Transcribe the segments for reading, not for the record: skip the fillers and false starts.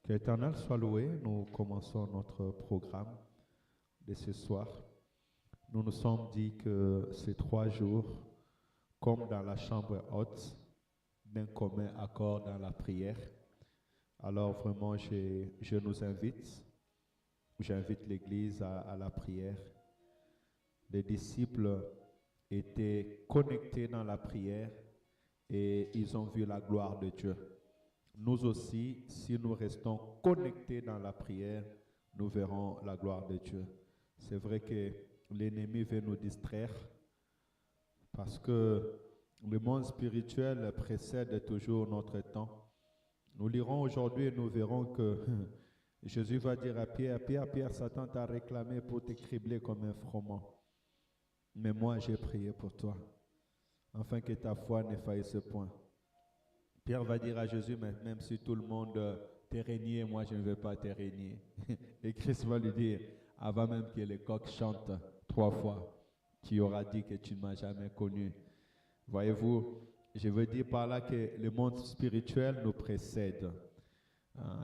Que l'Éternel soit loué. Nous commençons notre programme de ce soir. Nous nous sommes dit que ces 3 jours, comme dans la chambre haute, d'un commun accord dans la prière. Alors vraiment, je nous invite, j'invite l'Église à la prière. Les disciples étaient connectés dans la prière et ils ont vu la gloire de Dieu. Nous aussi, si nous restons connectés dans la prière, nous verrons la gloire de Dieu. C'est vrai que l'ennemi veut nous distraire parce que le monde spirituel précède toujours notre temps. Nous lirons aujourd'hui et nous verrons que Jésus va dire à Pierre, Pierre, Satan t'a réclamé pour te cribler comme un froment. Mais moi, j'ai prié pour toi, afin que ta foi ne faillisse point. Pierre va dire à Jésus, mais même si tout le monde te régné, moi je ne veux pas te régner. Et Christ va lui dire, avant même que les coqs chantent 3 fois, tu auras dit que tu ne m'as jamais connu. Voyez-vous, je veux dire par là que le monde spirituel nous précède.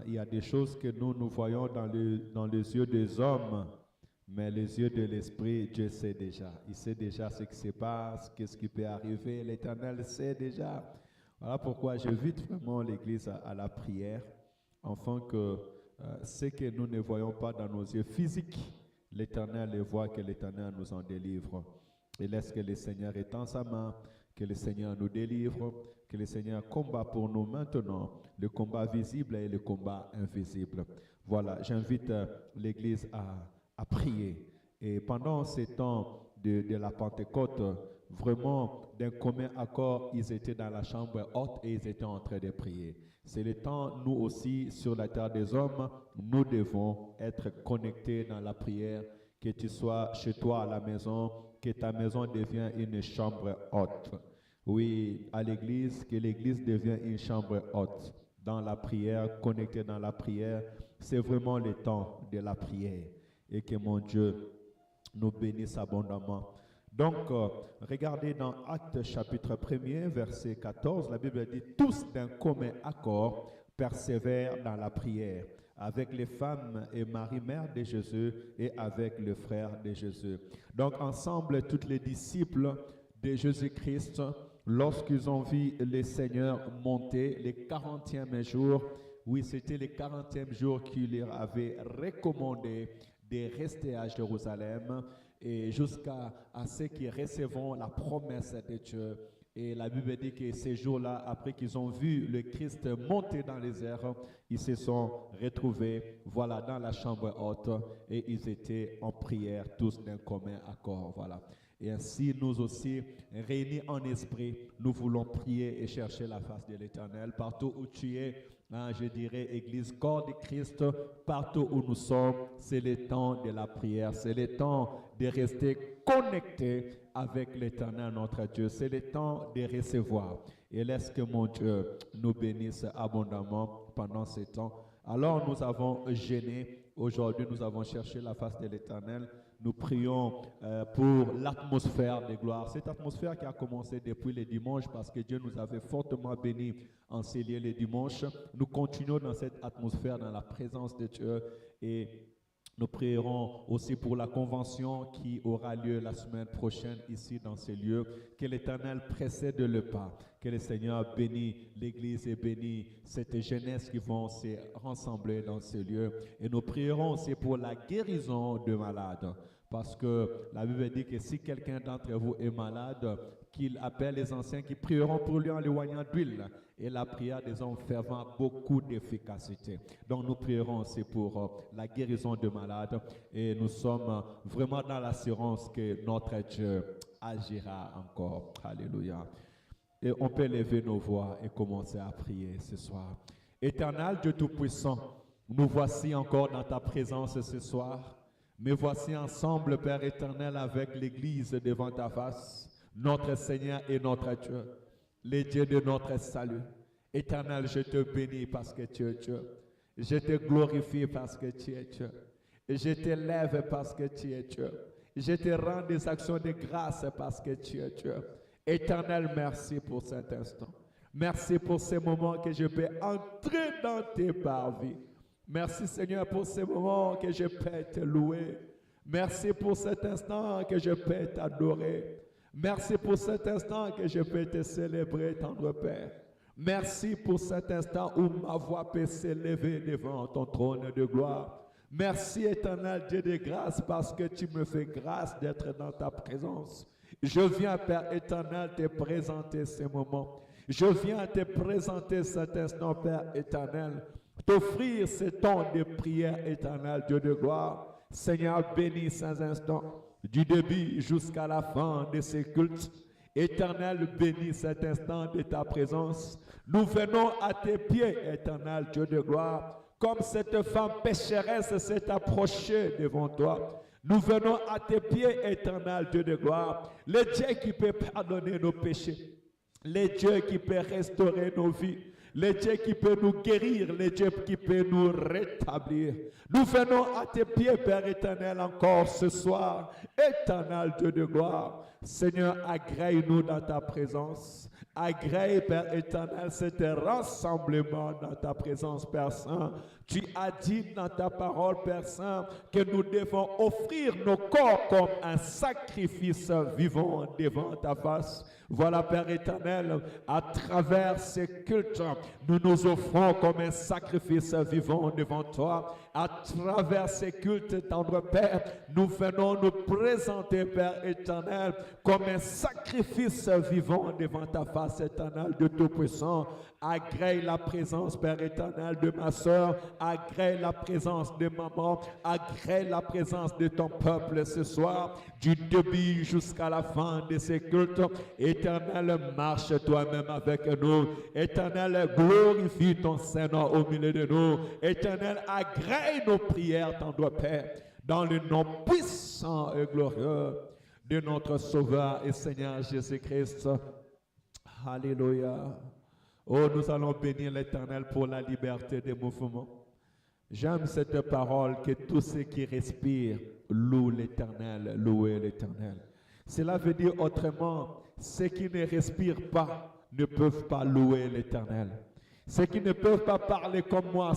Il y a des choses que nous voyons dans les yeux des hommes, mais les yeux de l'esprit, Dieu sait déjà. Il sait déjà ce qui se passe, qu'est-ce qui peut arriver. L'Éternel sait déjà. Voilà pourquoi j'invite vraiment l'Église à la prière, afin que ce que nous ne voyons pas dans nos yeux physiques, l'Éternel les voit, que l'Éternel nous en délivre. Et laisse que le Seigneur étende sa main, que le Seigneur nous délivre, que le Seigneur combat pour nous maintenant, le combat visible et le combat invisible. Voilà, j'invite l'Église à prier. Et pendant ces temps de la Pentecôte, vraiment, d'un commun accord, ils étaient dans la chambre haute et ils étaient en train de prier. C'est le temps, nous aussi, sur la terre des hommes, nous devons être connectés dans la prière, que tu sois chez toi à la maison, que ta maison devienne une chambre haute. Oui, à l'église, que l'église devienne une chambre haute. Dans la prière, connecté dans la prière, c'est vraiment le temps de la prière. Et que mon Dieu nous bénisse abondamment. Donc, regardez dans Actes chapitre 1er, verset 14, la Bible dit « Tous d'un commun accord persévèrent dans la prière, avec les femmes et Marie, mère de Jésus, et avec le frère de Jésus. » Donc, ensemble, tous les disciples de Jésus-Christ, lorsqu'ils ont vu le Seigneur monter, le 40e jour, oui, c'était le 40e jour qu'il leur avait recommandé de rester à Jérusalem et jusqu'à ce qu'ils recevront la promesse de Dieu. Et la Bible dit que ces jours-là, après qu'ils ont vu le Christ monter dans les airs, ils se sont retrouvés, voilà, dans la chambre haute et ils étaient en prière, tous d'un commun accord, voilà. Et ainsi, nous aussi, réunis en esprit, nous voulons prier et chercher la face de l'Éternel. Partout où tu es, je dirais, Église, corps de Christ, partout où nous sommes, c'est le temps de la prière. C'est le temps de rester connecté avec l'Éternel, notre Dieu. C'est le temps de recevoir. Et laisse que mon Dieu nous bénisse abondamment pendant ce temps. Alors nous avons jeûné. Aujourd'hui, nous avons cherché la face de l'Éternel. Nous prions pour l'atmosphère de gloire. Cette atmosphère qui a commencé depuis le dimanche parce que Dieu nous avait fortement bénis en ces lieux le dimanche. Nous continuons dans cette atmosphère, dans la présence de Dieu et nous prierons aussi pour la convention qui aura lieu la semaine prochaine ici dans ces lieux. Que l'Éternel précède le pas. Que le Seigneur bénisse l'Église et bénisse cette jeunesse qui vont se rassembler dans ces lieux. Et nous prierons aussi pour la guérison de malades. Parce que la Bible dit que si quelqu'un d'entre vous est malade, qu'il appelle les anciens qui prieront pour lui en l'éloignant d'huile. Et la prière des hommes fervents a beaucoup d'efficacité. Donc nous prierons aussi pour la guérison de malades. Et nous sommes vraiment dans l'assurance que notre Dieu agira encore. Alléluia. Et on peut lever nos voix et commencer à prier ce soir. Éternel Dieu Tout-Puissant, nous voici encore dans ta présence ce soir. Mais voici ensemble, Père éternel, avec l'Église devant ta face, notre Seigneur et notre Dieu, les dieux de notre salut. Éternel, je te bénis parce que tu es Dieu. Je te glorifie parce que tu es Dieu. Je t'élève parce que tu es Dieu. Je te rends des actions de grâce parce que tu es Dieu. Éternel, merci pour cet instant. Merci pour ces moments que je peux entrer dans tes parvis. Merci Seigneur pour ces moments que je peux te louer. Merci pour cet instant que je peux t'adorer. Merci pour cet instant que je peux te célébrer, tendre Père. Merci pour cet instant où ma voix peut s'élever devant ton trône de gloire. Merci éternel Dieu de grâce parce que tu me fais grâce d'être dans ta présence. Je viens, Père éternel, te présenter ces moments. Je viens te présenter cet instant, Père éternel. T'offrir ce temps de prière éternelle, Dieu de gloire. Seigneur, bénis ces instants, du début jusqu'à la fin de ces cultes. Éternel, bénis cet instant de ta présence. Nous venons à tes pieds, éternel Dieu de gloire. Comme cette femme pécheresse s'est approchée devant toi. Nous venons à tes pieds, éternel Dieu de gloire. Le Dieu qui peut pardonner nos péchés. Le Dieu qui peut restaurer nos vies. Le Dieu qui peut nous guérir, le Dieu qui peut nous rétablir. Nous venons à tes pieds, Père éternel, encore ce soir. Éternel Dieu de gloire. Seigneur, agrée-nous dans ta présence. Agrée, Père éternel, cet rassemblement dans ta présence, Père Saint. Tu as dit dans ta parole, Père Saint, que nous devons offrir nos corps comme un sacrifice vivant devant ta face. Voilà, Père éternel, à travers ces cultes, nous nous offrons comme un sacrifice vivant devant toi. À travers ces cultes, tendre Père, nous venons nous présenter, Père éternel, comme un sacrifice vivant devant ta face éternelle de Tout-Puissant. Agrée la présence, Père éternel, de ma soeur. Agrée la présence de maman. Agrée la présence de ton peuple ce soir, du début jusqu'à la fin de ces cultes. Éternel, marche toi-même avec nous. Éternel, glorifie ton Seigneur au milieu de nous. Éternel, agrée nos prières, tendre Père, dans le nom puissant et glorieux de notre Sauveur et Seigneur Jésus-Christ. Alléluia. Oh, nous allons bénir l'Éternel pour la liberté des mouvements. J'aime cette parole que tous ceux qui respirent louent l'Éternel, louez l'Éternel. Cela veut dire autrement, ceux qui ne respirent pas ne peuvent pas louer l'Éternel. Ceux qui ne peuvent pas parler comme moi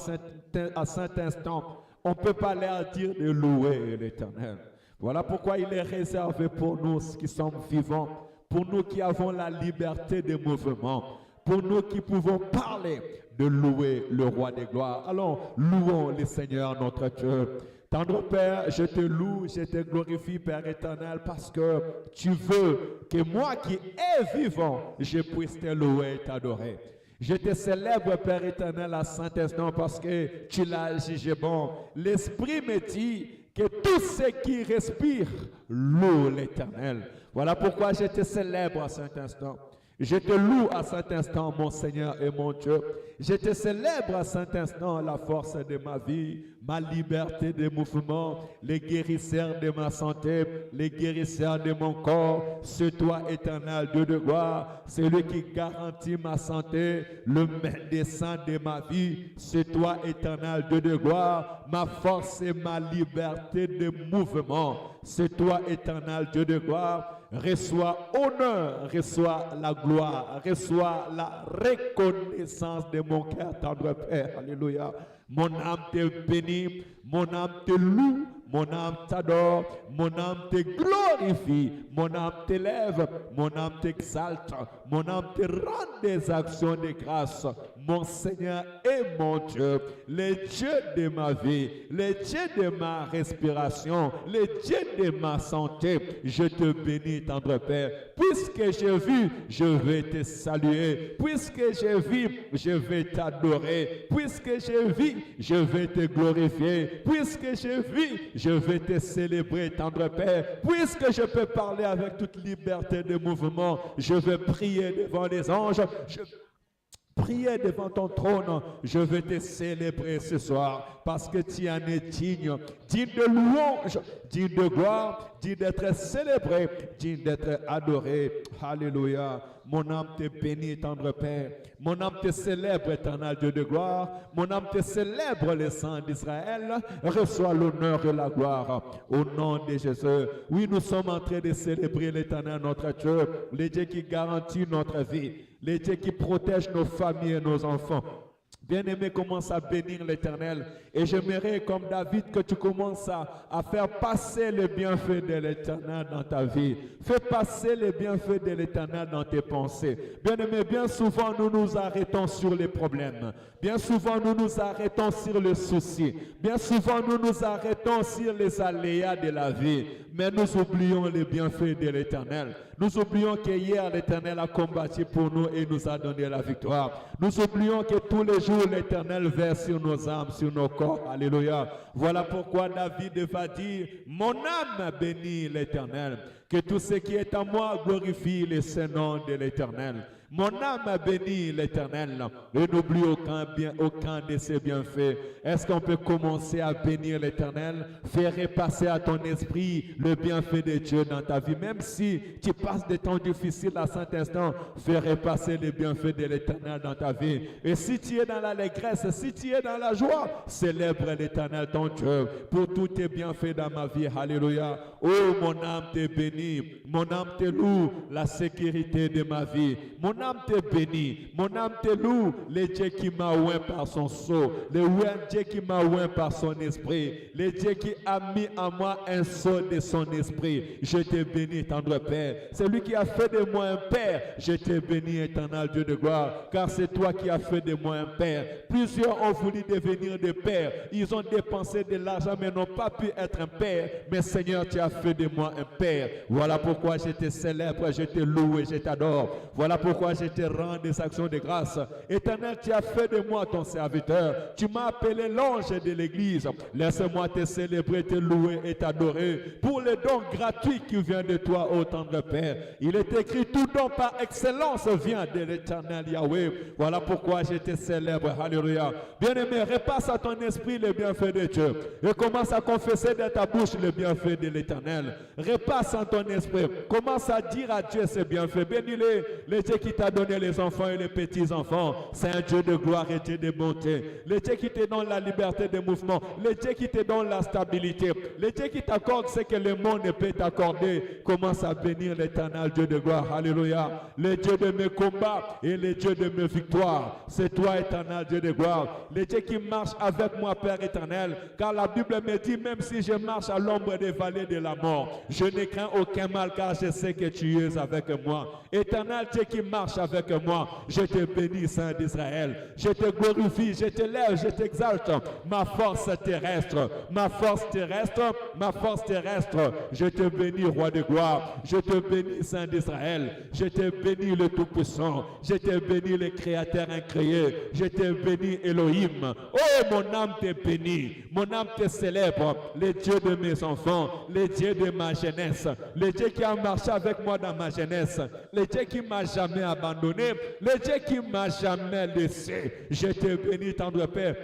à cet instant, on ne peut pas leur dire de louer l'Éternel. Voilà pourquoi il est réservé pour nous qui sommes vivants, pour nous qui avons la liberté de mouvement, pour nous qui pouvons parler de louer le roi des gloires. Allons, louons le Seigneur notre Dieu. Tendre Père, je te loue, je te glorifie, Père éternel, parce que tu veux que moi qui est vivant, je puisse te louer et t'adorer. Je te célèbre, Père éternel, à Saint-Instant, parce que tu l'as jugé bon. L'Esprit me dit que tous ceux qui respirent louent l'Éternel. Voilà pourquoi je te célèbre à Saint-Instant. Je te loue à cet instant, mon Seigneur et mon Dieu. Je te célèbre à cet instant la force de ma vie, ma liberté de mouvement, les guérisseurs de ma santé, les guérisseurs de mon corps. C'est toi, éternel Dieu de gloire, c'est lui qui garantit ma santé, le médecin de ma vie. C'est toi, éternel Dieu de gloire, ma force et ma liberté de mouvement. C'est toi, éternel Dieu de gloire. Reçois honneur, reçois la gloire, reçois la reconnaissance de mon cœur, tendre Père. Alléluia. Mon âme te bénit, mon âme te loue, mon âme t'adore, mon âme te glorifie, mon âme t'élève, mon âme t'exalte, mon âme te rend des actions de grâce. Mon Seigneur et mon Dieu, le Dieu de ma vie, le Dieu de ma respiration, le Dieu de ma santé, je te bénis, tendre Père. Puisque j'ai vu, je vais te saluer. Puisque j'ai vu, je vais t'adorer. Puisque j'ai vu, je vais te glorifier. Puisque j'ai vu, je vais te célébrer, tendre Père. Puisque je peux parler avec toute liberté de mouvement, je vais prier devant les anges. Prier devant ton trône, je vais te célébrer ce soir parce que tu en es digne, digne de louange, digne de gloire, digne d'être célébré, digne d'être adoré. Alléluia. Mon âme te bénit, tendre Père. Mon âme te célèbre, éternel Dieu de gloire. Mon âme te célèbre, les saints d'Israël. Reçois l'honneur et la gloire au nom de Jésus. Oui, nous sommes en train de célébrer l'éternel notre Dieu, le Dieu qui garantit notre vie, le Dieu qui protège nos familles et nos enfants. Bien-aimé, commence à bénir l'Éternel. Et j'aimerais, comme David, que tu commences à faire passer les bienfaits de l'Éternel dans ta vie. Fais passer les bienfaits de l'Éternel dans tes pensées. Bien-aimé, bien souvent, nous nous arrêtons sur les problèmes. Bien souvent, nous nous arrêtons sur les soucis. Bien souvent, nous nous arrêtons sur les aléas de la vie. Mais nous oublions les bienfaits de l'Éternel. Nous oublions que hier, l'Éternel a combattu pour nous et nous a donné la victoire. Nous oublions que tous les jours, l'Éternel verse sur nos âmes, sur nos corps. Alléluia. Voilà pourquoi David va dire, mon âme bénit l'Éternel. Que tout ce qui est en moi glorifie le Saint-Nom de l'Éternel. Mon âme bénit l'Éternel et n'oublie aucun de ses bienfaits. Est-ce qu'on peut commencer à bénir l'Éternel? Faire repasser à ton esprit le bienfait de Dieu dans ta vie. Même si tu passes des temps difficiles à cet instant, faire repasser les bienfaits de l'Éternel dans ta vie. Et si tu es dans l'allégresse, si tu es dans la joie, célèbre l'Éternel ton Dieu pour tous tes bienfaits dans ma vie. Alléluia. Oh, mon âme te bénit, mon âme te loue la sécurité de ma vie. Mon âme te bénit, mon âme te loue le Dieu qui m'a oint par son sceau, le Dieu qui m'a oint par son esprit, le Dieu qui a mis en moi un sceau de son esprit. Je te bénis, tendre Père. C'est lui qui a fait de moi un Père. Je te bénis, éternel Dieu de gloire, car c'est toi qui as fait de moi un Père. Plusieurs ont voulu devenir des pères. Ils ont dépensé de l'argent, mais n'ont pas pu être un père. Mais Seigneur, tu as fait de moi un Père. Voilà pourquoi je te célèbre, je te loue et je t'adore. Voilà pourquoi je te rends des actions de grâce. Éternel, tu as fait de moi ton serviteur. Tu m'as appelé l'ange de l'église. Laisse-moi te célébrer, te louer et t'adorer pour le don gratuit qui vient de toi, ô tendre Père. Il est écrit, tout don par excellence vient de l'Éternel Yahweh. Voilà pourquoi je te célèbre. Alléluia. Bien-aimé, repasse à ton esprit les bienfaits de Dieu et commence à confesser de ta bouche les bienfaits de l'Éternel. Repasse en ton esprit. Commence à dire à Dieu ses bienfaits. Bénis-le, le Dieu qui t'a donné les enfants et les petits-enfants. C'est un Dieu de gloire et Dieu de bonté. Le Dieu qui te donne la liberté de mouvement. Le Dieu qui te donne la stabilité. Le Dieu qui t'accorde ce que le monde ne peut t'accorder. Commence à bénir l'Éternel Dieu de gloire. Alléluia. Le Dieu de mes combats et le Dieu de mes victoires. C'est toi, éternel Dieu de gloire. Le Dieu qui marche avec moi, Père éternel. Car la Bible me dit, même si je marche à l'ombre des vallées de la mort, je ne crains aucun mal car je sais que tu es avec moi. Éternel Dieu qui marche avec moi, je te bénis, Saint d'Israël. Je te glorifie, je te lève, je t'exalte. Ma force terrestre, ma force terrestre, ma force terrestre. Je te bénis, Roi de gloire. Je te bénis, Saint d'Israël. Je te bénis, le Tout-Puissant. Je te bénis, le Créateur incréé. Je te bénis, Elohim. Oh, mon âme te bénit. Mon âme te célèbre. Le Dieu de mes enfants, le Dieu de ma jeunesse, le Dieu qui a marché avec moi dans ma jeunesse, le Dieu qui m'a jamais abandonné, le Dieu qui m'a jamais laissé. Je te bénis, tendre Père.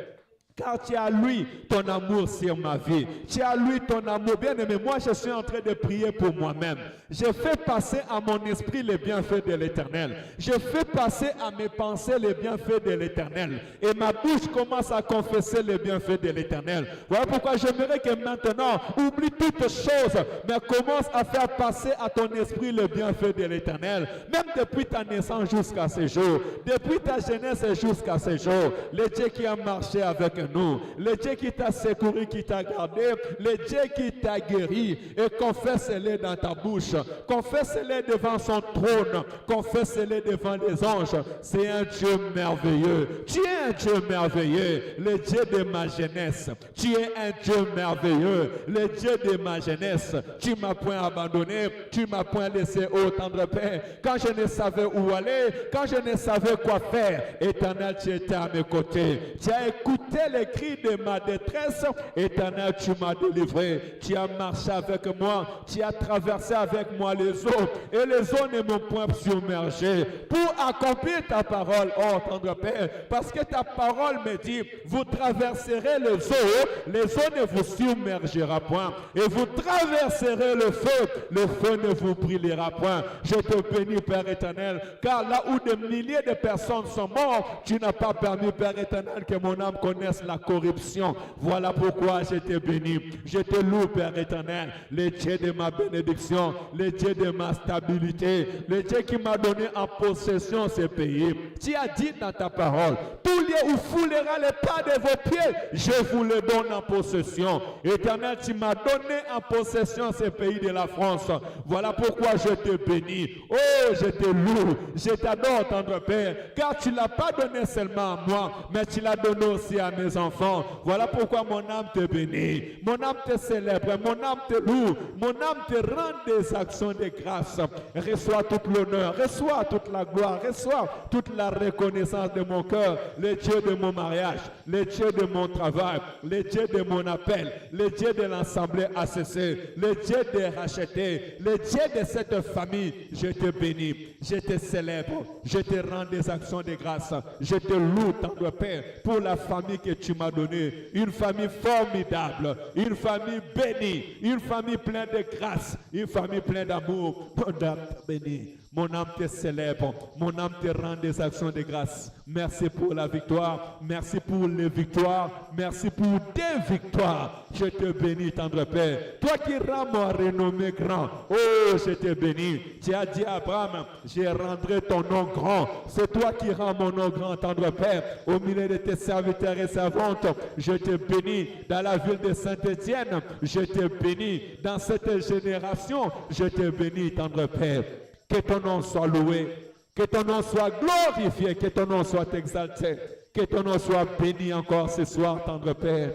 Car tu as lui ton amour sur ma vie. Tu as lui ton amour. Bien-aimé, moi je suis en train de prier pour moi-même. Je fais passer à mon esprit les bienfaits de l'Éternel. Je fais passer à mes pensées les bienfaits de l'Éternel. Et ma bouche commence à confesser les bienfaits de l'Éternel. Voilà pourquoi j'aimerais que maintenant, oublie toutes choses, mais commence à faire passer à ton esprit les bienfaits de l'Éternel. Même depuis ta naissance jusqu'à ce jour. Depuis ta jeunesse jusqu'à ce jour. Le Dieu qui a marché avec nous, le Dieu qui t'a secouru, qui t'a gardé, le Dieu qui t'a guéri, et confesse-les dans ta bouche, confesse-les devant son trône, confesse-les devant les anges. C'est un Dieu merveilleux. Tu es un Dieu merveilleux, le Dieu de ma jeunesse. Tu es un Dieu merveilleux, le Dieu de ma jeunesse. Tu m'as point abandonné, tu m'as point laissé, ô tendre Père, quand je ne savais où aller, quand je ne savais quoi faire. Éternel, tu étais à mes côtés. Tu as écouté les cris de ma détresse. Éternel, tu m'as délivré. Tu as marché avec moi. Tu as traversé avec moi les eaux. Et les eaux ne m'ont point submergé. Pour accomplir ta parole, oh tendre Père. Parce que ta parole me dit, vous traverserez les eaux ne vous submergera point. Et vous traverserez le feu ne vous brûlera point. Je te bénis, Père éternel. Car là où des milliers de personnes sont mortes, tu n'as pas permis, Père éternel, que mon âme connaisse la corruption. Voilà pourquoi je te bénis. Je te loue, Père éternel, le Dieu de ma bénédiction, le Dieu de ma stabilité, le Dieu qui m'a donné en possession ce pays. Tu as dit dans ta parole, tout lieu où foulera les pas de vos pieds, je vous le donne en possession. Éternel, tu m'as donné en possession ce pays de la France. Voilà pourquoi je te bénis. Oh, je te loue, je t'adore, tendre Père, car tu ne l'as pas donné seulement à moi, mais tu l'as donné aussi à mes enfants. Voilà pourquoi mon âme te bénit, mon âme te célèbre, mon âme te loue, mon âme te rend des actions de grâce. Reçois tout l'honneur, reçois toute la gloire, reçois toute la reconnaissance de mon cœur, le Dieu de mon mariage, le Dieu de mon travail, le Dieu de mon appel, le Dieu de l'Assemblée ACC, le Dieu des rachetés, le Dieu de cette famille. Je te bénis, je te célèbre, je te rends des actions de grâce, je te loue, tendre Père, pour la famille que tu m'as donnée, une famille formidable, une famille bénie, une famille pleine de grâce, une famille pleine d'amour. Mon âme te bénit, mon âme te célèbre, mon âme te rend des actions de grâce. Merci pour la victoire, merci pour les victoires, merci pour tes victoires. Je te bénis, tendre Père, toi qui rends mon renommée grand. Oh, je te bénis. Tu as dit à Abraham, je rendrai ton nom grand. C'est toi qui rends mon nom grand, tendre Père, au milieu de tes serviteurs et servantes. Je te bénis dans la ville de Saint-Étienne. Je te bénis dans cette génération. Je te bénis, tendre Père. Que ton nom soit loué, que ton nom soit glorifié, que ton nom soit exalté, que ton nom soit béni encore ce soir, tendre Père.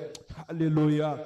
Alléluia,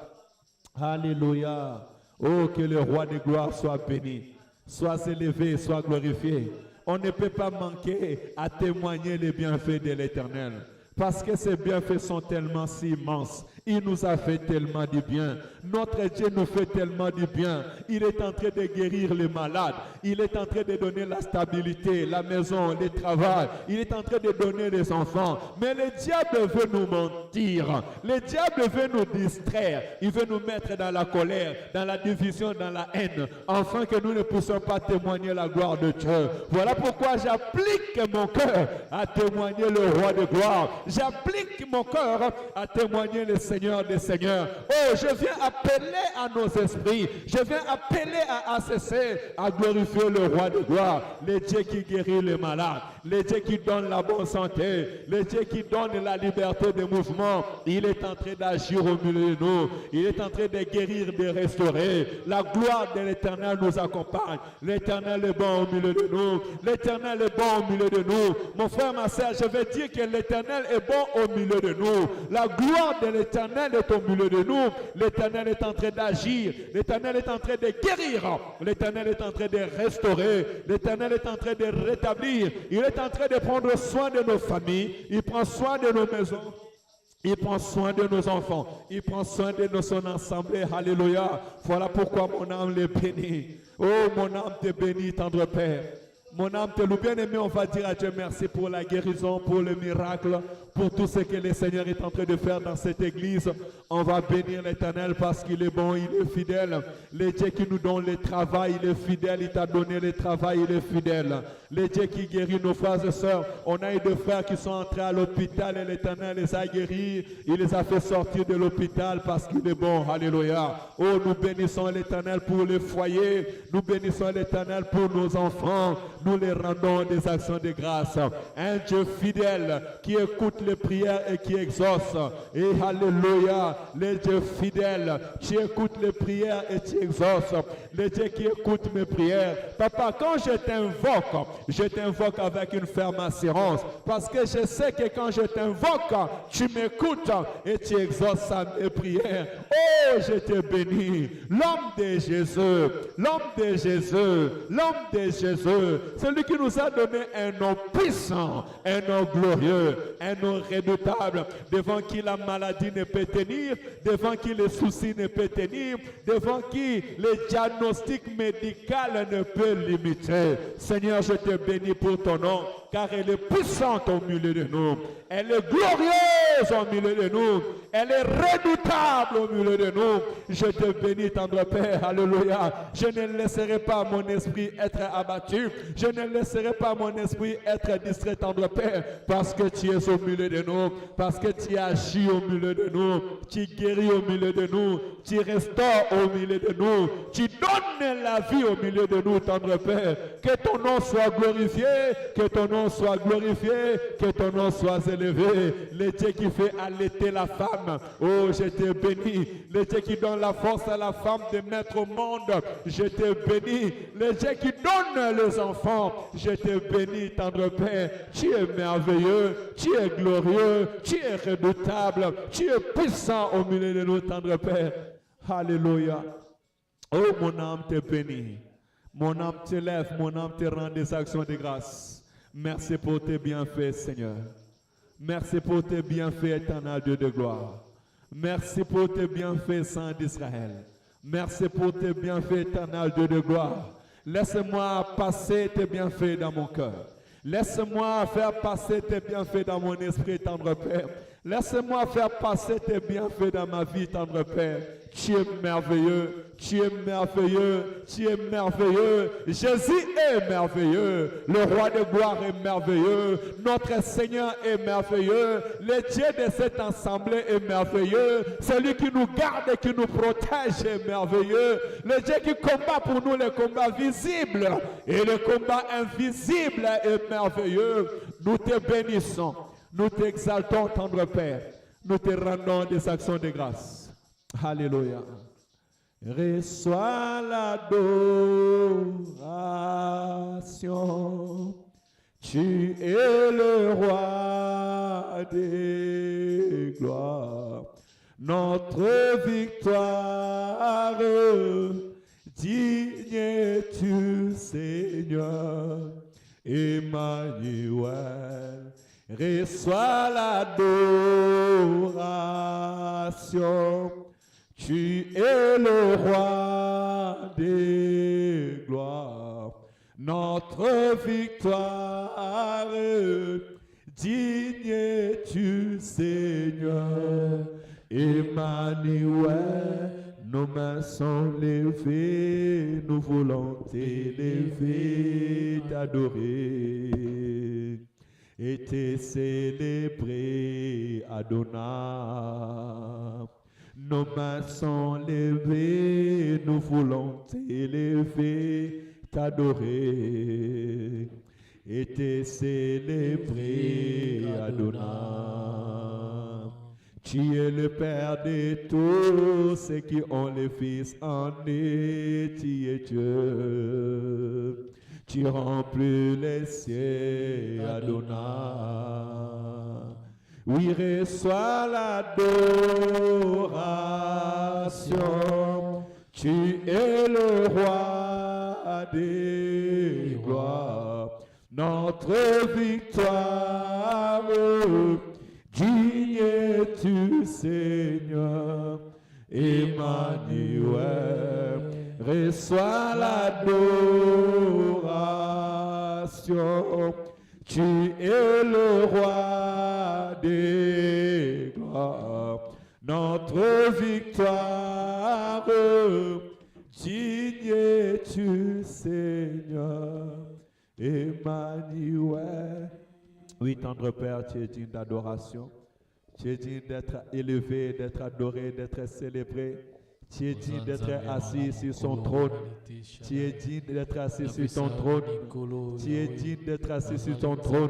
alléluia. Oh, que le roi de gloire soit béni, soit élevé, soit glorifié. On ne peut pas manquer à témoigner les bienfaits de l'Éternel, parce que ces bienfaits sont tellement si immenses. Il nous a fait tellement du bien. Notre Dieu nous fait tellement du bien. Il est en train de guérir les malades. Il est en train de donner la stabilité, la maison, le travail. Il est en train de donner les enfants. Mais le diable veut nous mentir. Le diable veut nous distraire. Il veut nous mettre dans la colère, dans la division, dans la haine, afin que nous ne puissions pas témoigner la gloire de Dieu. Voilà pourquoi j'applique mon cœur à témoigner le roi de gloire. J'applique mon cœur à témoigner le Seigneur des Seigneurs. Oh, je viens appeler à nos esprits. Je viens appeler à ACC à glorifier le roi de gloire. Le Dieu qui guérit les malades. Le Dieu qui donne la bonne santé. Le Dieu qui donne la liberté de mouvement. Il est en train d'agir au milieu de nous. Il est en train de guérir, de restaurer. La gloire de l'Éternel nous accompagne. L'Éternel est bon au milieu de nous. L'Éternel est bon au milieu de nous. Mon frère, ma soeur, je veux dire que l'Éternel est bon au milieu de nous. La gloire de l'Éternel est au milieu de nous. L'Éternel est en train d'agir. L'Éternel est en train de guérir. L'Éternel est en train de restaurer. L'Éternel est en train de rétablir. Il est en train de prendre soin de nos familles. Il prend soin de nos maisons. Il prend soin de nos enfants. Il prend soin de son assemblée. Alléluia. Voilà pourquoi mon âme les bénit. Oh, mon âme te bénit, tendre Père. Mon âme te loue. Bien aimé, on va dire à Dieu merci pour la guérison, pour le miracle, pour tout ce que le Seigneur est en train de faire dans cette église. On va bénir l'Éternel parce qu'il est bon, il est fidèle. Le Dieu qui nous donne le travail, il est fidèle. Il t'a donné le travail, il est fidèle. Le Dieu qui guérit nos frères et sœurs. On a eu des frères qui sont entrés à l'hôpital et l'Éternel les a guéris. Il les a fait sortir de l'hôpital parce qu'il est bon. Alléluia. Oh, nous bénissons l'Éternel pour les foyers. Nous bénissons l'Éternel pour nos enfants. Nous les rendons des actions de grâce. Un Dieu fidèle qui écoute les prières et qui exauce. Et alléluia, le Dieu fidèle, tu écoutes les prières et tu exauces. Le Dieu qui écoute mes prières. Papa, quand je t'invoque avec une ferme assurance, parce que je sais que quand je t'invoque, tu m'écoutes et tu exauces mes prières. Oh, je te bénis. L'homme de Jésus, l'homme de Jésus, l'homme de Jésus, celui qui nous a donné un nom puissant, un nom glorieux, un nom redoutable, devant qui la maladie ne peut tenir, devant qui les soucis ne peuvent tenir, devant qui le diagnostic médical ne peut limiter. Seigneur, je te bénis pour ton nom, car elle est puissante au milieu de nous. Elle est glorieuse au milieu de nous. Elle est redoutable au milieu de nous. Je te bénis, tendre Père. Alléluia. Je ne laisserai pas mon esprit être abattu. Je ne laisserai pas mon esprit être distrait, tendre Père, parce que tu es au milieu de nous, parce que tu agis au milieu de nous, tu guéris au milieu de nous, tu restaures au milieu de nous, tu donnes la vie au milieu de nous, tendre Père. Que ton nom soit glorifié, que ton nom soit glorifié, que ton nom soit élevé. Le Dieu qui fait allaiter la femme, oh, je te bénis. Le Dieu qui donne la force à la femme de mettre au monde, je te bénis. Le Dieu qui donne les enfants, je te bénis, tendre Père. Tu es merveilleux, tu es glorieux, tu es redoutable, tu es puissant au milieu de nous, tendre Père. Alléluia. Oh, mon âme te bénit. Mon âme te lève, mon âme te rend des actions de grâce. Merci pour tes bienfaits, Seigneur. Merci pour tes bienfaits, éternel Dieu de gloire. Merci pour tes bienfaits, Saint d'Israël. Merci pour tes bienfaits, éternel Dieu de gloire. Laisse-moi passer tes bienfaits dans mon cœur. Laisse-moi faire passer tes bienfaits dans mon esprit, tendre Père. Laisse-moi faire passer tes bienfaits dans ma vie, tendre Père. Tu es merveilleux, tu es merveilleux, tu es merveilleux. Jésus est merveilleux. Le roi de gloire est merveilleux. Notre Seigneur est merveilleux. Le Dieu de cette assemblée est merveilleux. Celui qui nous garde et qui nous protège est merveilleux. Le Dieu qui combat pour nous les combats visibles et le combat invisible est merveilleux. Nous te bénissons. Nous t'exaltons, tendre Père. Nous te rendons des actions de grâce. Alléluia. Reçois l'adoration. Tu es le roi des gloires. Notre victoire, digne es-tu, Seigneur. Emmanuel. Reçois l'adoration. Tu es le roi des gloires. Notre victoire, digne es-tu, Seigneur. Emmanuel, nos mains sont levées, nous voulons t'élever, t'adorer et te célébrer, Adonai. Nos mains sont levées, nous voulons t'élever, t'adorer et te célébrer, Adonai. Tu es le Père de tous ceux qui ont les fils en eux, tu es Dieu. Tu remplis les cieux, Adonai. Oui, reçois l'adoration. Tu es le roi des gloires. Notre victoire, digne es-tu, Seigneur. Emmanuel, reçois l'adoration. Tu es le roi des gloires. Notre victoire, digne es-tu, Seigneur. Emmanuel. Oui, tendre Père, tu es digne d'adoration. Tu es digne d'être élevé, d'être adoré, d'être célébré. Tu es digne d'être assis sur son trône. Tu es digne d'être assis sur ton trône. Tu es digne d'être assis sur ton trône.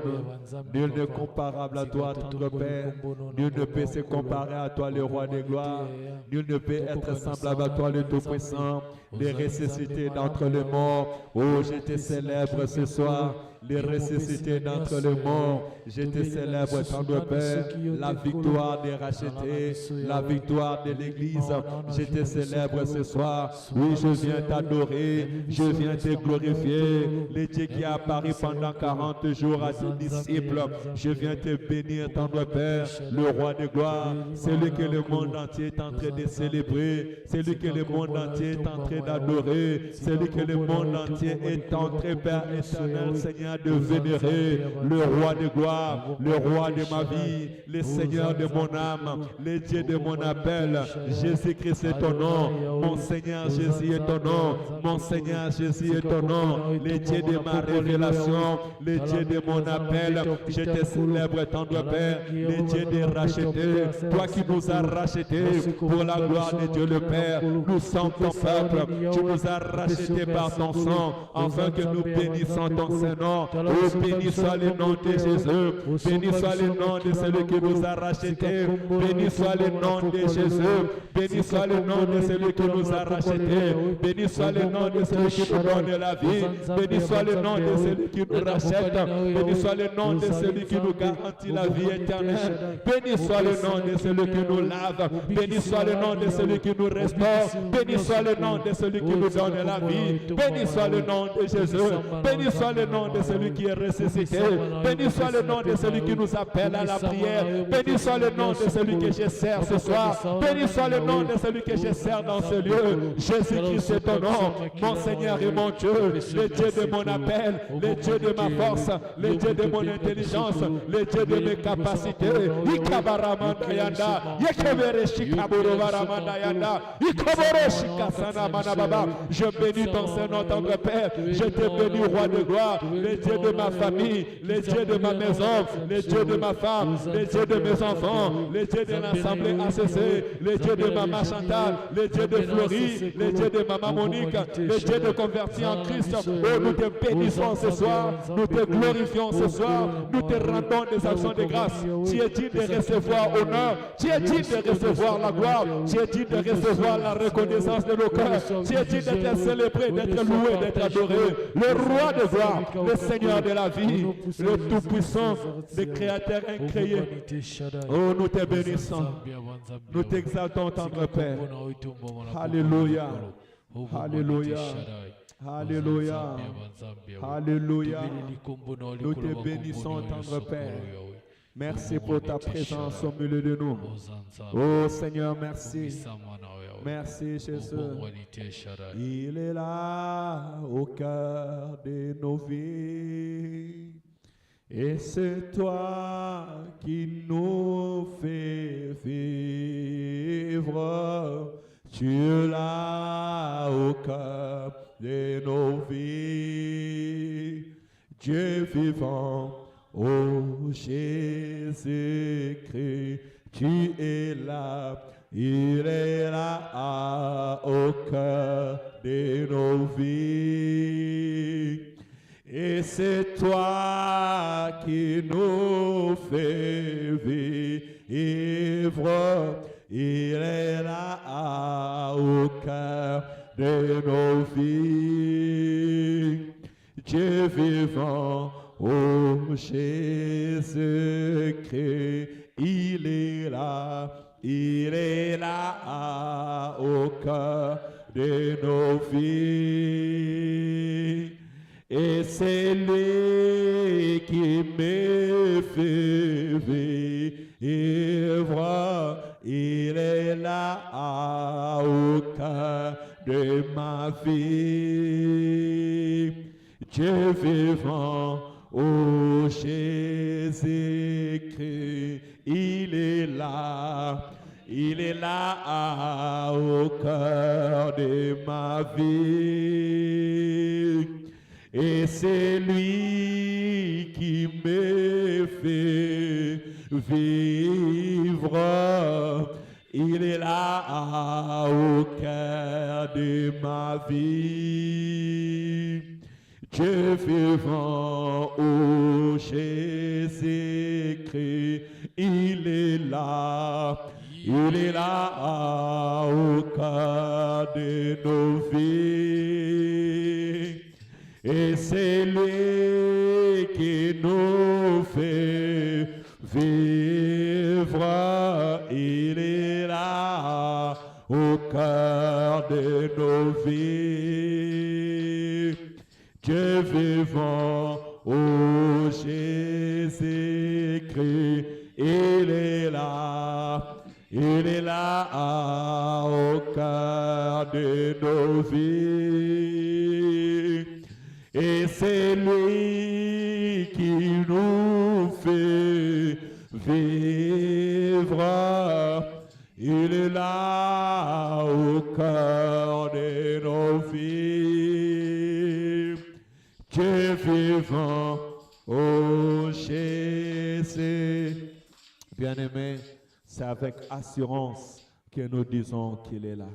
Nul n'est comparable à toi, tendre Père. Nul ne peut se comparer à toi, le roi des gloires. Nul ne peut être semblable à toi, le Tout-Puissant. Les ressuscités d'entre les morts. Oh, je te célèbre ce soir. Les ressuscités d'entre les morts. Je te célèbre, tendre Père. La victoire des rachetés. La victoire de l'Église. Je te célèbre ce soir. Oui, je viens t'adorer. Je viens te glorifier. Le Dieu qui a apparu pendant 40 jours à tes disciples. Je viens te bénir, tendre Père. Le roi de gloire. Celui que le monde entier est en train de célébrer. Celui que le monde entier est en train d'adorer. Celui que le monde entier est en train, Père éternel, Seigneur, Seigneur, de vénérer le roi de gloire, le roi de ma vie, le Seigneur de mon âme, le Dieu de mon appel. Jésus-Christ est ton nom. Mon Seigneur Jésus est ton nom. Mon Seigneur Jésus est ton nom. Le Dieu de ma révélation, le Dieu de mon appel. Je te célèbre, tendre Père, le Dieu de racheter. Toi qui nous as rachetés pour la gloire de Dieu le Père. Nous sommes ton peuple. Tu nous as rachetés par ton sang, afin que nous bénissons ton Saint-Nom. Oh, béni soit le nom de Jésus. Béni soit le nom de celui qui nous a rachetés. Béni soit le nom de Jésus. Béni soit le nom de celui qui nous a rachetés. Béni soit le nom de celui qui nous donne la vie. Béni soit le nom de celui qui nous rachète. Béni soit le nom de celui qui nous garantit la vie éternelle. Béni soit le nom de celui qui nous lave. Béni soit le nom de celui qui nous restaure. Béni soit le nom de celui qui nous donne la vie. Béni soit le nom de Jésus. Béni soit le nom de celui qui est ressuscité. Béni soit le nom de celui qui nous appelle à la prière. Béni soit le nom de celui que je sers ce soir. Béni soit le nom de celui que je sers dans ce lieu. Jésus-Christ est ton nom. Mon Seigneur et mon Dieu, le Dieu de mon appel, le Dieu de ma force, le Dieu de mon intelligence, le Dieu de mes capacités. Je bénis ton Saint-Nom, tendre Père. Je te bénis, roi de gloire, le Dieu de ma famille, le Dieu de ma maison, le Dieu de ma femme, le Dieu de mes enfants, le Dieu de l'Assemblée ACC, le Dieu de Maman Chantal, le Dieu de Florie, le Dieu de Maman Monique, le Dieu de convertis en Christ. Oh, nous te bénissons ce soir, nous te glorifions ce soir, nous te rendons des actions de grâce. Tu es digne de recevoir honneur, tu es digne de recevoir la gloire, tu es digne de recevoir la reconnaissance de nos cœurs, tu es digne d'être célébré, d'être loué, d'être adoré. Le roi de gloire, le Seigneur de la vie, le Tout-Puissant, le Créateur incréé. Oh, nous te bénissons, nous t'exaltons, tendre Père. Alléluia, alléluia. Alléluia. Alléluia. Nous te bénissons, tendre Père. Merci pour ta présence au milieu de nous. Oh Seigneur, merci. Merci Jésus. Il est là au cœur de nos vies. Et c'est toi qui nous fais vivre. Tu es là au cœur de nos vies. Dieu vivant, ô Jésus-Christ, tu es là. Il est là au cœur de nos vies. Et c'est toi qui nous fais vivre. Il est là au cœur de nos vies. Dieu vivant, ô Jésus-Christ, il est là au cœur de nos vies. Et c'est lui qui me fait vivre. Il est là au cœur de ma vie. Dieu vivant, ô Jésus-Christ, il est là au cœur de ma vie. Et c'est lui qui me fait vivre. Il est là au cœur de ma vie. Dieu vivant, ô Jésus-Christ, il est là au cœur de nos vies. Et c'est lui qui nous fait vivre. Il est là au cœur de nos vies. Dieu vivant, ô Jésus-Christ, il est là au cœur de nos vies. Et c'est lui là au cœur de nos vies. Dieu vivant, ô Jésus. Bien-aimés, c'est avec assurance que nous disons qu'il est là.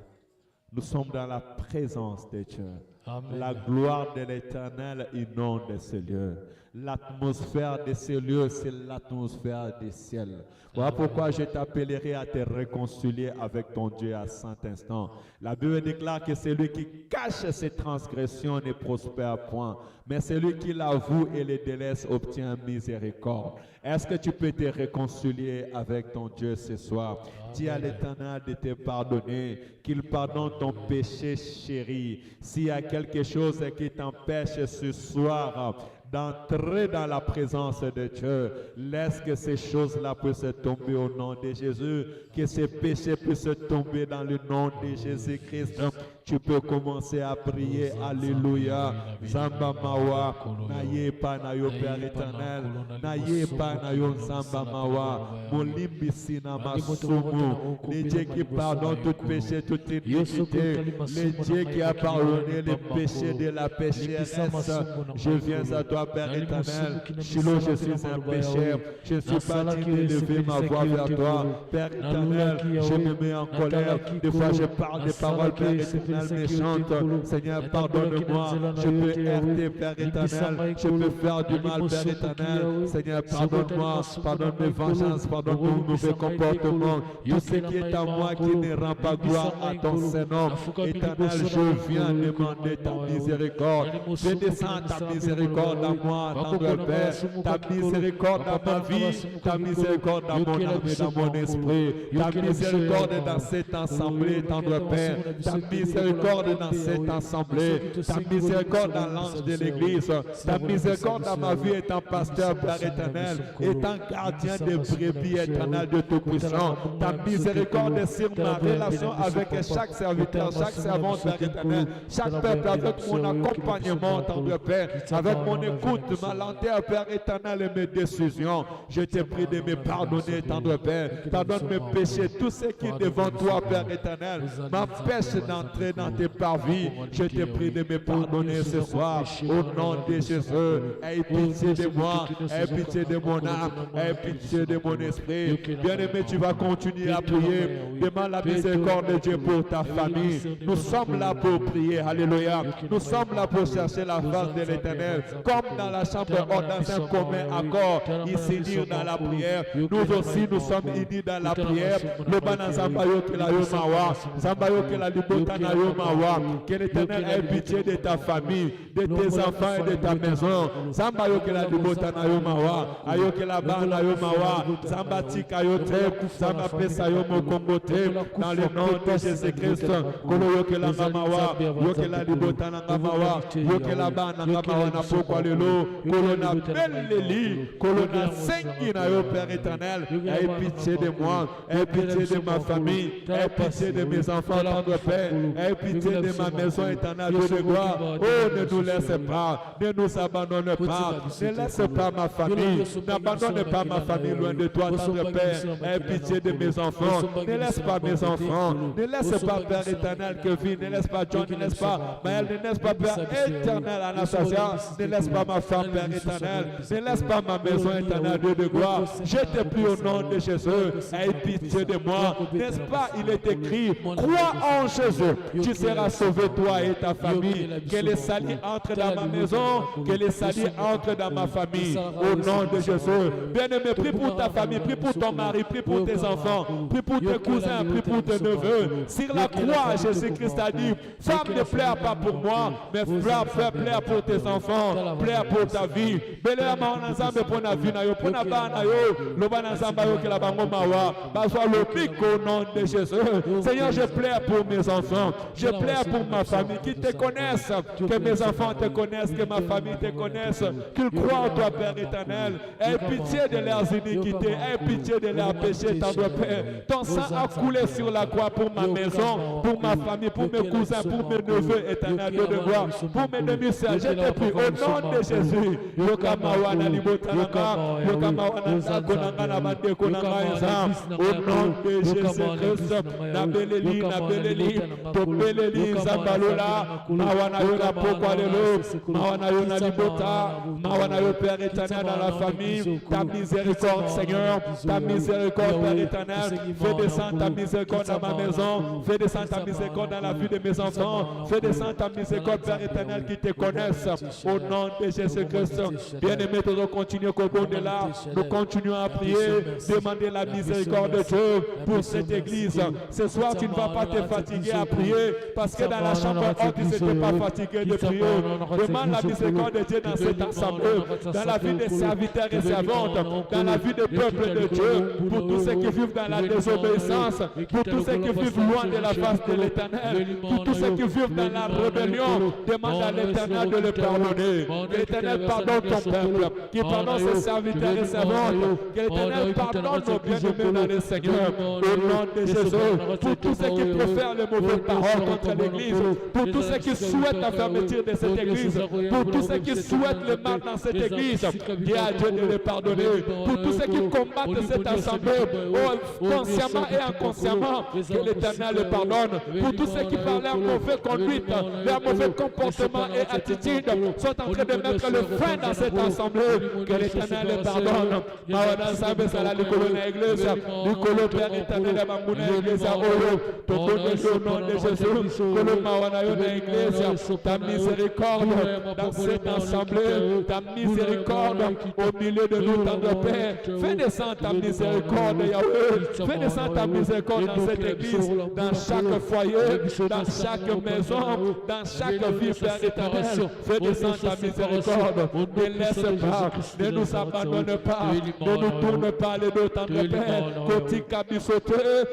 Nous sommes dans la présence de Dieu. Amen. La gloire de l'Éternel inonde ces lieux. L'atmosphère de ces lieux, c'est l'atmosphère des ciels. Voilà pourquoi je t'appellerai à te réconcilier avec ton Dieu à saint instant. La Bible déclare que celui qui cache ses transgressions ne prospère point, mais celui qui l'avoue et les délaisse obtient miséricorde. Est-ce que tu peux te réconcilier avec ton Dieu ce soir? Dis à l'Éternel de te pardonner, qu'il pardonne ton péché chéri. S'il y a quelque chose qui t'empêche ce soir d'entrer dans la présence de Dieu, laisse que ces choses-là puissent tomber au nom de Jésus, que ces péchés puissent tomber dans le nom de Jésus-Christ. Tu peux commencer à prier. Alléluia. Zamba mawa, naye pa na yo Père éternel, naye pa na yo zamba mawa, molimbi sina masumu, le Dieu qui pardonne tout péché, toute iniquité, le Dieu qui a pardonné les péchés de la pécheresse. Je viens à toi, Père éternel. Shiloh, je suis un pécheur. Je ne suis pas digne d'élever ma voix vers toi. Père éternel, je me mets en colère. Des fois, je parle des paroles, Père éternel, méchantes. Seigneur, pardonne-moi. Je peux heurter, Père éternel. Je peux faire du mal, Père éternel. Seigneur, pardonne-moi. Pardonne mes vengeances. Pardonne mon mauvais comportement. Tout ce qui est à moi qui ne rend pas gloire à ton Saint-Nom. Éternel, je viens demander ta miséricorde. Je descends ta miséricorde à moi, tendre Père, ta miséricorde dans ma vie, ta miséricorde dans mon âme et dans mon esprit, ta miséricorde dans cette assemblée, tendre Père, ta miséricorde dans cette assemblée, ta miséricorde dans l'ange de l'église, ta miséricorde dans ma vie étant pasteur, Père éternel, étant gardien des brebis éternel de Tout-Puissant, ta miséricorde sur ma relation avec chaque serviteur, chaque servante, Père éternel, chaque peuple, avec mon accompagnement, tendre Père, avec mon écoute, ma lenteur, Père éternel, et mes décisions. Je te prie de me pardonner, tendre Père. Pardonne mes péchés, tout ce qui est devant toi, Père éternel, m'empêche d'entrer dans tes parvis. Je te prie de me pardonner ce soir, au nom de Jésus. Aie pitié de moi, aie pitié de mon âme, aie pitié de mon esprit. Bien-aimé, tu vas continuer à prier. Demande la miséricorde de Dieu pour ta famille. Nous sommes là pour prier. Alléluia. Nous sommes là pour chercher la face de l'Éternel. Comme dans la chambre haute, dans un commun accord, ils s'unissent dans la prière. Nous aussi, nous sommes unis dans la prière. Le banan Zambayo que la Yomawa, Zambayo que la Libotana Yomawa, que l'Éternel ait pitié de ta famille, de tes enfants et de ta maison. Zambayo que la Libotana Yomawa, Ayo que la Bana Yomawa, Zambatika Yote, Zambapesa Yomokombote, dans le nom de Jésus-Christ, Kolo que la Mamawa, Yo que la Libotana Mamawa, Yo que la Bana Mamawa na pokwa lelo, Colonna Belleli, Colonna Sengina yo Père éternel, aie pitié de moi, aie pitié de ma famille, aie pitié de mes enfants, tendre Père, aie pitié de ma maison éternelle de gloire. Oh, ne nous laisse pas, ne nous abandonne pas, ne laisse pas ma famille, n'abandonne pas ma famille loin de toi, tendre Père, aie pitié de mes enfants, ne laisse pas mes enfants, ne laisse pas Père éternel Kevin, ne laisse pas John, ne laisse pas Maël, ne laisse pas Père éternel Anastasia, ne laisse pas ma femme, Père éternel, ne laisse pas ma maison éternelle de gloire. Je te prie au nom de Jésus, aie pitié de moi. N'est-ce pas, il est écrit, crois en Jésus, tu seras sauvé toi et ta famille. Que les salis entrent dans ma maison, que les salis entrent dans ma famille. Au nom de Jésus. Bien-aimé, prie pour ta famille, prie pour ton mari, prie pour tes enfants, prie pour tes cousins, prie pour tes neveux. Sur la croix, Jésus-Christ a dit, femme ne pleure pas pour moi, mais fais plaire pour tes enfants, plaire pour ta vie. Belea maonazambe pona vie na yo, pona bana yo, lo banazamba yo que la bango mawa, bazwa le pic au nom de Jésus. Seigneur, je plaire pour mes enfants, je plaire pour ma famille, qu'ils te connaissent, que mes enfants te connaissent, que ma famille te connaisse, qu'ils croient en toi, Père éternel. Aie pitié de leurs iniquités, aie pitié de leurs péchés, tendre Père. Ton sang a coulé sur la croix pour ma maison, pour ma famille, pour mes cousins, pour mes neveux éternels de gloire, pour mes demi-sœurs. Je te prie au nom de Jésus, Yokamawana Libotananga, Yokamawana Zakonanga Bandeko Nanga, au nom de Jésus-Christ, Nabeleli, Topeleli, Zambalola, Mawana Yola Pokwalelo, Mawana Yola Libota, Mawana Yola Père éternel dans la famille, ta miséricorde Seigneur, ta miséricorde Père éternel, fais descendre ta miséricorde dans ma maison, fais descendre ta miséricorde dans la vie de mes enfants, fais descendre ta miséricorde Père éternel qui te connaissent, au nom de Jésus-Christ. Bien-aimés, nous continuons là, nous continuons à prier, demander la miséricorde de Dieu pour cette église. Ce soir, tu ne vas pas te fatiguer à prier, parce que dans la chambre haute, tu n'étais pas fatigué de prier. Demande la miséricorde de Dieu dans cette assemblée, dans la vie des serviteurs et servantes, dans la vie des peuples de Dieu, pour tous ceux qui vivent dans la désobéissance, pour tous ceux qui vivent loin de la face de l'Éternel, pour tous ceux qui vivent dans la rébellion. Demande à l'Éternel de le pardonner. Que l'Éternel pardonne ton peuple, qu'il pardonne ses serviteurs et servantes, que l'Éternel pardonne nos bien-aimés dans le Seigneur, au nom de Jésus, pour tous ceux qui préfèrent les mauvaises paroles contre l'Église, pour tous ceux qui souhaitent la fermeture de cette Église, pour tous ceux qui souhaitent le mal dans cette Église, dis à Dieu de les pardonner, pour tous ceux qui combattent cette assemblée, consciemment et inconsciemment, que l'Éternel le pardonne, pour tous ceux qui par leur mauvaise conduite, leur mauvais comportement et attitude sont en train de mettre le frein dans cette assemblée, que l'Éternel les pardonne. Mawana Sabe Sala Nicolo na Église, Nicolo Père éternel de Mamuna Église, au nom de Jésus, Colo Mawana na Église, ta miséricorde dans cette assemblée, ta miséricorde au milieu de nous, tendre Père, fais descendre ta miséricorde, Yahweh, fais descendre ta miséricorde dans cette église, dans chaque foyer, dans chaque maison, dans chaque vie, Père éternel, fais descendre ta miséricorde, ne laisse pas, ne nous abandonne pas, ne nous tourne pas les deux, tendre Père, Koti Kabisote,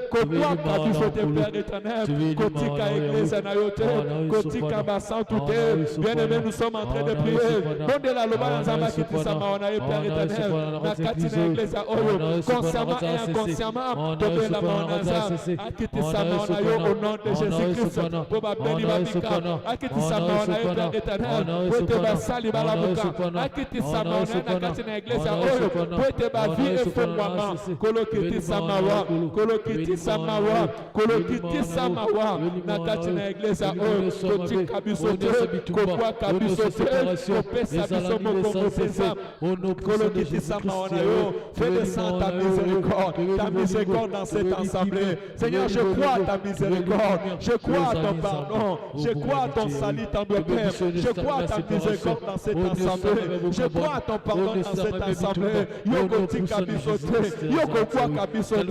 Kotoa Kabisote, Père éternel, Koti Ka Église Nayote, Koti Kabasantute, bien-aimés, nous sommes en train de prier, donne la loba Nzamba Kiti Samaona, Père éternel, Nakatina Église Oyo, consciemment et inconsciemment, donne la Maonaza, Akiti Samaona, au nom de Jésus-Christ, Boba Beni Babika, Akiti Samaona, Père éternel, Weteba Sali Balabuka, Akiti Samaona, Nakatina Église Oyo, Weteba vie et fondement, Kolokiti Samawa, Kolokiti Samawa, Kolokiti Samawa, Nakatina Église Oyo, Koti Kabisote, Kokwa Kabisote, Kopesa Bisomo Kokopesa, Kolokiti Samaona, fais descendre ta miséricorde dans cette assemblée. Seigneur, je crois à ta miséricorde, je crois à ton pardon, je crois à ton salut, ton Père, je crois à ta miséricorde dans cette assemblée, je crois à ton pardon dans cette assemblée. Yokoti Kabisote, Yokokwa Kabisote,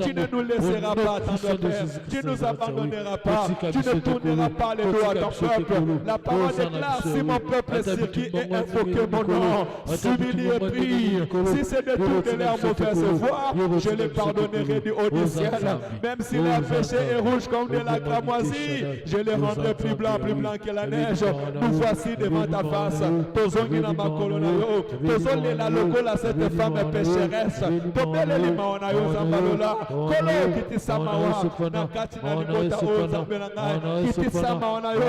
tu ne nous laisseras pas, ton Père, tu ne nous abandonneras pas, tu ne tourneras pas les dos à ton peuple. La parole déclare, si mon peuple circuit et invoque mon nom, s'humilie et prie, si c'est de toutes leurs mauvaises voies, je les pardonnerai du haut du ciel. Même si leur péché est rouge comme de la cramoisie, je les rendrai plus blanc que la neige. Nous voici devant ta face. Tozongi na makolo na yo, tozole la lokola cette femme pécheresse. Tobele li maona yo zambalola, kolo kiti samawa, na kati na libota o zambelanga, kiti samaona yo,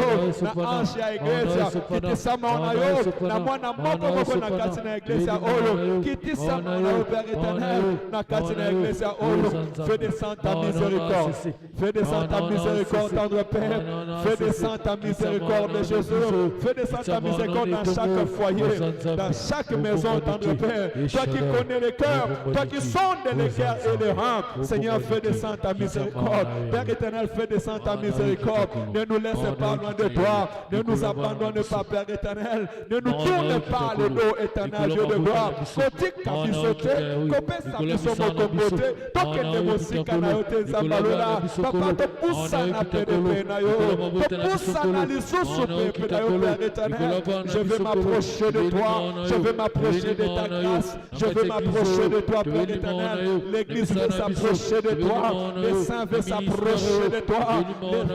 na anshi ya iglesia, kiti samaona yo, na mwana moko na kati na iglesia oyo, kiti samaona yo, Père éternel, na kati na iglesia oyo, fais descendre ta miséricorde, fais descendre ta miséricorde, tendre Père, fais descendre ta miséricorde de Jésus, fais descendre ta miséricorde dans chaque foyer, dans chaque maison, tendre Père, toi qui connais les cœurs, toi qui sondes les cœurs et les reins, Seigneur, fais descendre ta miséricorde, Père éternel, fais descendre ta miséricorde, ne nous laisse pas loin de toi, ne nous abandonne pas, Père éternel, ne nous tourne pas le dos, éternel Dieu de gloire, Kotik Kabisote, Kopesa Bisomo Kokote, Tokende Mosika Nayote Zambalola, Papa te poussa na pepe na yo, te poussa na lisusu pepe na yo, Père éternel, je veux m'approcher de toi, je veux m'approcher de ta grâce, je veux m'approcher de toi, Père éternel, l'église veut s'approcher de toi, les saints veulent s'approcher de toi,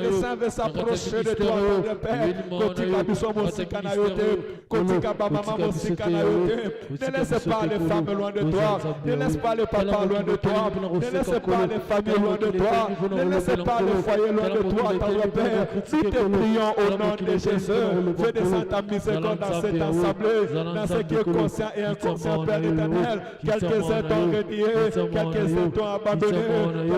les saints veulent s'approcher de toi, Père Père, Kotika Bisomo Mosika Nayote, Kotika Baba Mosika Nayote, ne laisse pas les femmes loin de toi, ne laisse pas les papas loin de toi, ne laisse pas les familles loin de toi, ne laisse pas les foyers loin de toi, ton Père. Si te prions au nom de Jésus, fais descendre ta miséricorde dans cette assemblée, dans ce qui est conscient et inconscient, Père éternel. Quelques-uns t'ont renié, quelques-uns t'ont abandonné,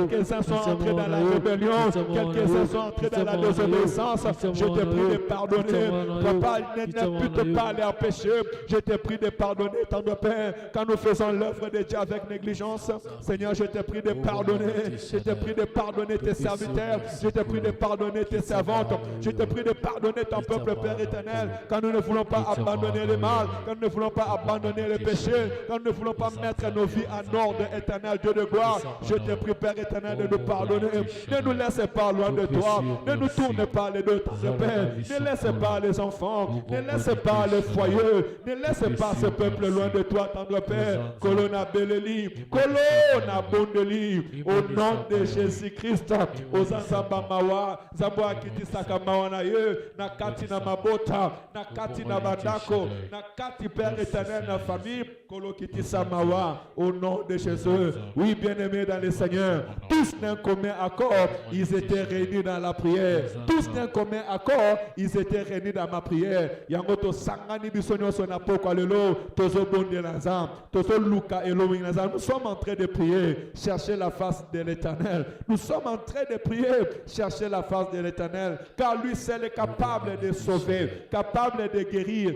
quelques-uns sont entrés dans la rébellion, quelques-uns sont entrés dans la désobéissance. Je te prie de pardonner. Papa, il n'est plus de parler en péché. Je te prie de pardonner, tendre Père, quand nous faisons l'œuvre de Dieu avec négligence. Seigneur, je te prie de pardonner. Je te prie de pardonner tes serviteurs. Je te prie de pardonner tes servantes. Je te prie de pardonner ton peuple, Père éternel, quand nous ne voulons pas abandonner le mal, quand nous ne voulons pas abandonner le péché, quand nous ne voulons pas mettre nos vies en ordre, éternel Dieu de gloire. Je te prie, Père éternel, de nous pardonner. Ne nous laisse pas loin de toi. Ne nous tourne pas les deux, Père. Ne laisse pas les enfants. Ne laisse pas les foyers. Ne laisse pas ce peuple loin de toi, tendre Père. Colonna Beleli, Colonna Bondeli, au nom de Jésus-Christ, aux Azabamawa, Zabwa Kiti Sakamawa na ye, na kati na mabota, na kati na badako, na kati Père éternel, na famille, Kolo Kiti Samawa, au nom de Jésus. Oui, bien-aimés dans le Seigneur, tous d'un commun accord, ils étaient réunis dans la prière. Tous d'un commun accord, ils étaient réunis dans ma prière. Yangoto Sangani Bisonyo Sonapoko Lelo, Tozo Bonde Lazam, Tozo Luka Elohim Lazam. Nous sommes en train de prier, chercher la face de l'Éternel. Nous sommes en train de prier, chercher la face de l'Éternel, car lui seul est capable de sauver, capable de guérir,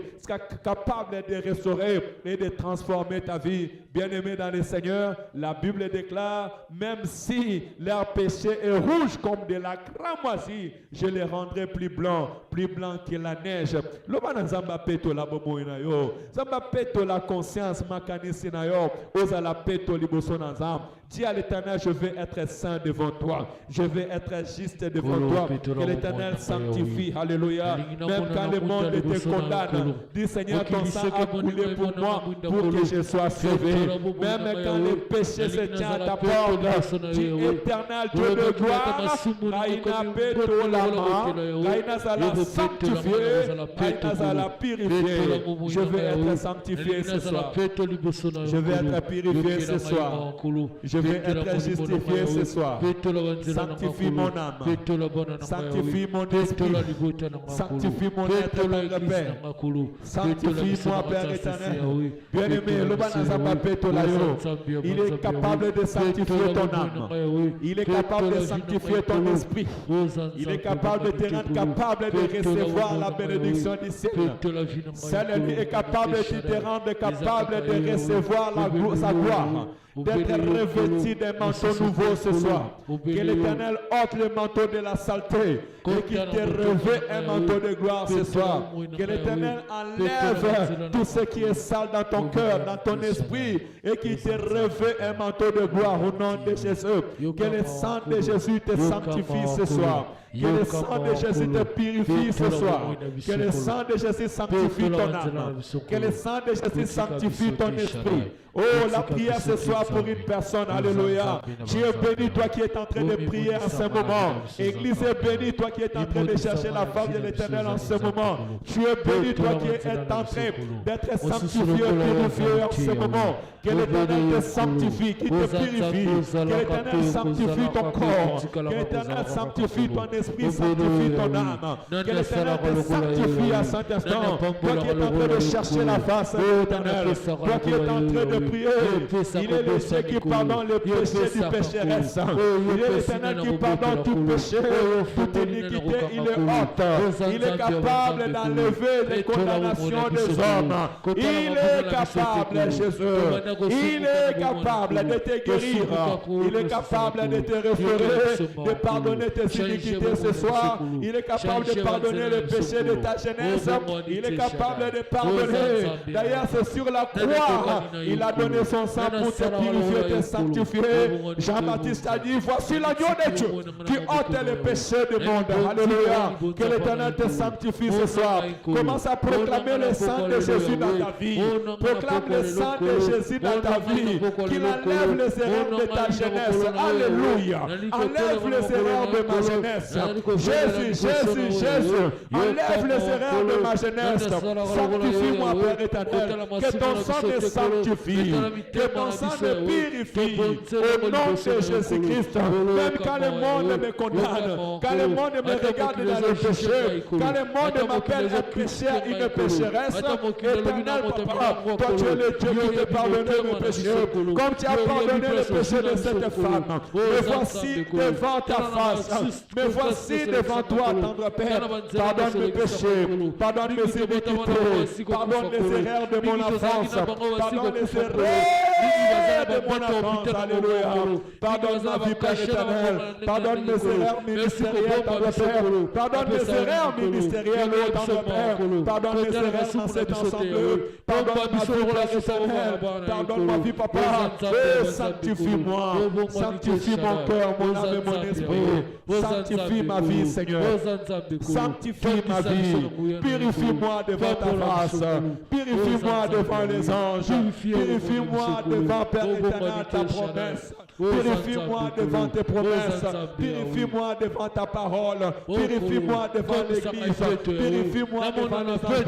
capable de restaurer et de transformer ta vie. Bien-aimé dans le Seigneur, la Bible déclare, même si leur péché est rouge comme de la cramoisie, je les rendrai plus blancs que la neige. Lobana zamba peto la bobo inayo, zamba peto la conscience makanisi nayo, oza la peto liboso nazam. Dis à l'Éternel, je vais être saint devant toi. Je vais être juste devant toi. Que l'Éternel sanctifie. Alléluia. Même quand le monde te condamne, dis Seigneur, ton sang a coulé pour moi, pour que je sois sauvé. Même quand le péché se tient à ta porte, dis éternel Dieu de gloire, Raïna Péto Lama, Raïna Zala sanctifié, Raïna Zala purifié. Je vais être sanctifié ce soir. Je vais être purifié ce soir. Je vais être justifié ce soir. Sanctifie mon âme. Sanctifie mon esprit. Sanctifie mon être, Père Père. Sanctifie-moi, Père éternel. Bien-aimé, il est capable de sanctifier ton âme. Il est capable de sanctifier ton esprit. Il est capable de te rendre capable de recevoir la bénédiction du ciel. Seul lui est capable de te rendre capable de recevoir sa gloire, d'être revêtu d'un manteau nouveau ce soir. Que l'Éternel ôte le manteau de la saleté et qu'il te revêt un manteau de gloire ce soir. Que l'Éternel enlève tout ce qui est sale dans ton cœur, dans ton esprit, et qu'il te revêt un manteau de gloire au nom de Jésus. Que le sang de Jésus te sanctifie ce soir. Que le sang de Jésus te purifie ce soir. Que le sang de Jésus sanctifie ton âme. Que le sang de Jésus sanctifie ton esprit. Oh, la prière ce soir pour une personne. Alléluia. Tu es béni, toi qui es en train de prier en ce moment. Église est bénie, toi qui es en train de chercher la face de l'Éternel en ce moment. Tu es béni, toi qui es en train d'être sanctifié, purifié en ce moment. Que l'Éternel te sanctifie, qu'il te purifie. Que l'Éternel sanctifie ton corps. Que l'Éternel sanctifie ton esprit, sanctifie ton âme. Que l'Éternel te sanctifie à cet instant. Toi qui es en train de chercher la face de l'Éternel. Toi qui es en train de prier. Il est le Dieu qui pardonne le péché du pécheresse. Il est l'Éternel qui pardonne tout péché, toute iniquité. Il est haute. Il est capable d'enlever les condamnations des hommes. Il est capable, Jésus. Il est capable de te guérir. Il est capable de te référer, de pardonner tes iniquités ce soir. Il est capable de pardonner le péché de ta jeunesse. Il est capable de pardonner. D'ailleurs, c'est sur la croix. Il a donné son sang pour te purifier, te sanctifier. Jean-Baptiste a dit, voici l'agneau de Dieu qui ôte les péchés du monde. Alléluia. Que l'Éternel te sanctifie ce soir. Commence à proclamer le sang de Jésus dans ta vie. Proclame le sang de Jésus dans ta vie. Qu'il enlève les erreurs de ta jeunesse. Alléluia. Enlève les erreurs de ma jeunesse. Jésus, Jésus, Jésus. Enlève les erreurs de ma jeunesse. Sanctifie-moi, Père éternel. Que ton sang me sanctifie. Que ton sang me purifie. Au nom de Jésus-Christ, même quand le monde me condamne, quand le monde me regarde dans le péché, quand le monde m'appelle un pécheur, une pécheresse, éternel papa, toi tu es le Dieu qui peut pardonner mes péchés, comme tu as pardonné le péché de cette femme. Me voici devant ta face, me voici devant toi, tendre Père. Pardonne mes péchés, pardonne mes iniquités, pardonne les erreurs de mon enfance, pardonne les erreurs de mon enfance, alléluia. Pardonne ma vie, Père éternel, pardonne mes erreurs ministérielles, tendre Père, pardonne mes erreurs ministérielles, tendre Père, pardonne mes erreurs dans cet ensemble, pardonne ma vie, Père éternel, pardonne ma vie, Papa, et sanctifie-moi, sanctifie mon cœur, mon âme et mon esprit, sanctifie ma vie, Seigneur, sanctifie ma vie, purifie-moi devant ta face, purifie-moi devant les anges, purifie-moi devant, Père éternel, ta promesse. Purifie-moi devant tes promesses, purifie-moi devant ta parole, purifie-moi devant l'église, purifie-moi devant les anges,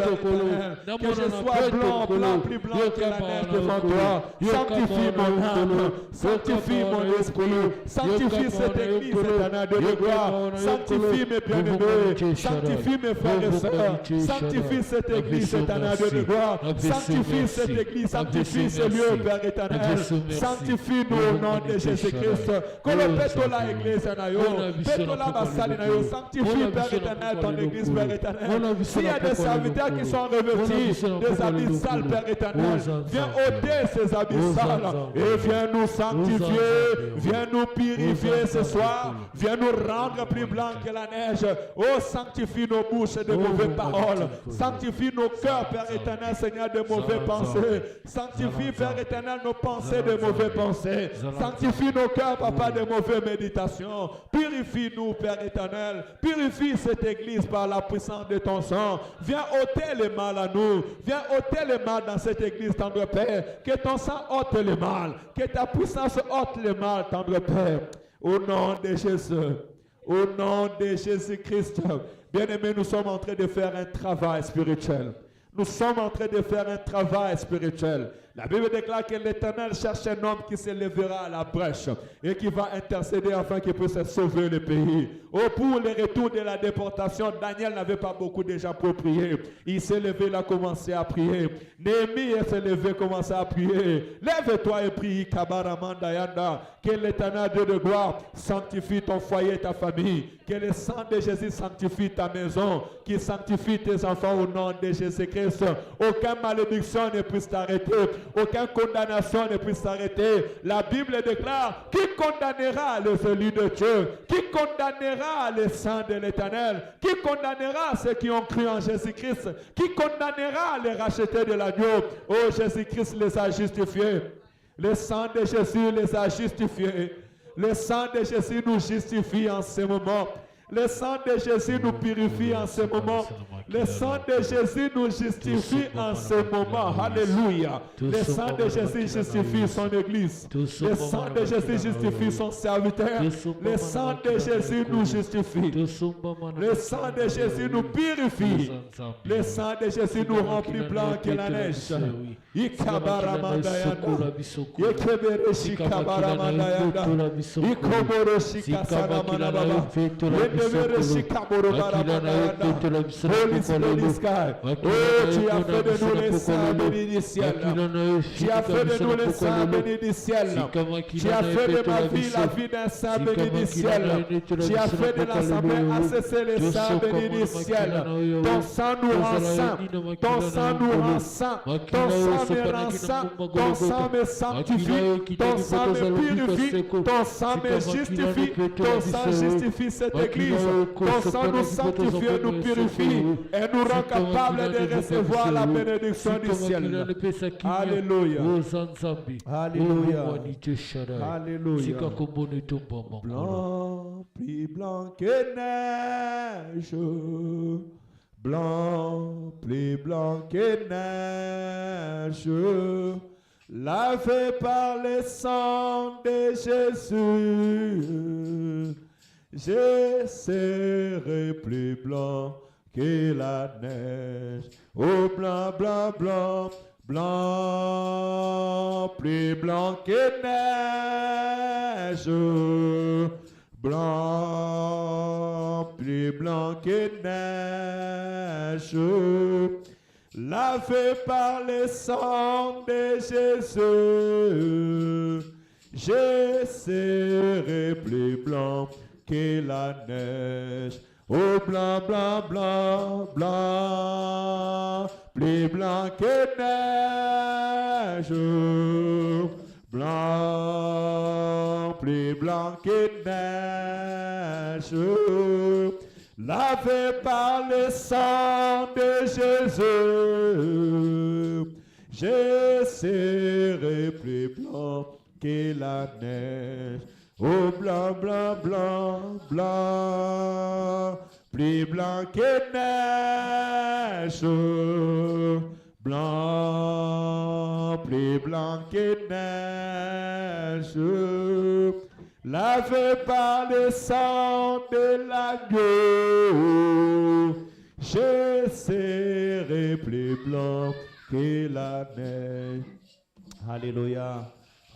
que je sois blanc, plus blanc que la neige devant toi. Sanctifie mon âme, sanctifie mon esprit, sanctifie cette église éternelle de gloire, sanctifie mes bien-aimés, sanctifie mes frères et sœurs, sanctifie cette église éternelle de gloire, sanctifie cette église, sanctifie ce lieu, Père éternel, sanctifie-nous au nom de Jésus-Christ, que le pétola église nayo, pétola basali nayo, sanctifie Père éternel ton église, Père éternel. S'il y a des serviteurs qui sont revêtus des habits sales, Père éternel, viens ôter ces habits sales et viens nous sanctifier, viens nous purifier ce soir, viens nous rendre plus blancs que la neige. Oh, sanctifie nos bouches de mauvaises paroles, sanctifie nos cœurs, Père éternel, Seigneur, de mauvaises pensées, sanctifie, Père éternel, nos pensées de mauvaises pensées, sanctifie nos cœurs, Papa, de mauvaises méditations. Purifie-nous, Père éternel. Purifie cette église par la puissance de ton sang. Viens ôter le mal à nous. Viens ôter le mal dans cette église, tendre Père. Que ton sang ôte le mal. Que ta puissance ôte le mal, tendre Père. Au nom de Jésus. Au nom de Jésus-Christ. Bien-aimés, nous sommes en train de faire un travail spirituel. Nous sommes en train de faire un travail spirituel. La Bible déclare que l'Éternel cherche un homme qui se lèvera à la brèche et qui va intercéder afin qu'il puisse sauver le pays. Oh, pour le retour de la déportation, Daniel n'avait pas beaucoup déjà pour prier. Il s'est levé, il a commencé à prier. Néhémie s'est levé, commencé à prier. Lève-toi et prie, Kabaramandayanda. Que l'Éternel Dieu de gloire sanctifie ton foyer et ta famille. Que le sang de Jésus sanctifie ta maison. Qu'il sanctifie tes enfants au nom de Jésus-Christ. Aucune malédiction ne puisse t'arrêter. Aucune condamnation ne puisse s'arrêter. La Bible déclare: qui condamnera le salut de Dieu? Qui condamnera le sang de l'Éternel? Qui condamnera ceux qui ont cru en Jésus-Christ? Qui condamnera les rachetés de l'agneau? Oh, Jésus-Christ les a justifiés. Le sang de Jésus les a justifiés. Le sang de Jésus nous justifie en ce moment. Le sang de Jésus nous purifie en ce moment. Le sang de Jésus nous justifie en ce moment. Alléluia. Le sang de Jésus justifie son église. Le sang de Jésus justifie son serviteur. Le sang de Jésus nous justifie. Le sang de Jésus nous purifie. Le sang de Jésus nous rend plus blanc que la neige. Ikabaramandayanda. Yekebereshi kabaramandayanda. Ikoboroshi kasaramanababa. Yekebereshi kaborobaramandayanda. Holy Spirit sky. Oh, tu as fait de nous les saints bénis du ciel. Tu as fait de nous les saints bénis du ciel. Tu as fait de ma vie la vie d'un saint béni du ciel. Tu as fait de l'assemblée ACC les saints bénis du ciel. Ton sang nous rend saints. Ton sang nous rend saints. Ton sang me rend saint. Ton sang me sanctifie. Ton sang me purifie. Ton sang me justifie. Ton sang justifie cette église. Ton sang nous sanctifie et nous purifie. Et nous rend capables de recevoir la bénédiction du ciel. Alléluia. Alléluia. Alléluia. Blanc, plus blanc que neige. Blanc, plus blanc que neige. Lavé par le sang de Jésus. Je serai plus blanc que la neige. Oh, blanc, blanc, blanc, blanc, plus blanc que neige, blanc, plus blanc que neige, lavé par le sang de Jésus, je serai plus blanc que la neige. Oh blanc, blanc, blanc, blanc, plus blanc que neige, blanc, plus blanc que neige, lavé par le sang de Jésus, je serai plus blanc que la neige. Oh blanc, blanc, blanc, blanc, plus blanc que neige, blanc, plus blanc que neige, lavé par le sang de l'agneau, je serai plus blanc que la neige. Alléluia.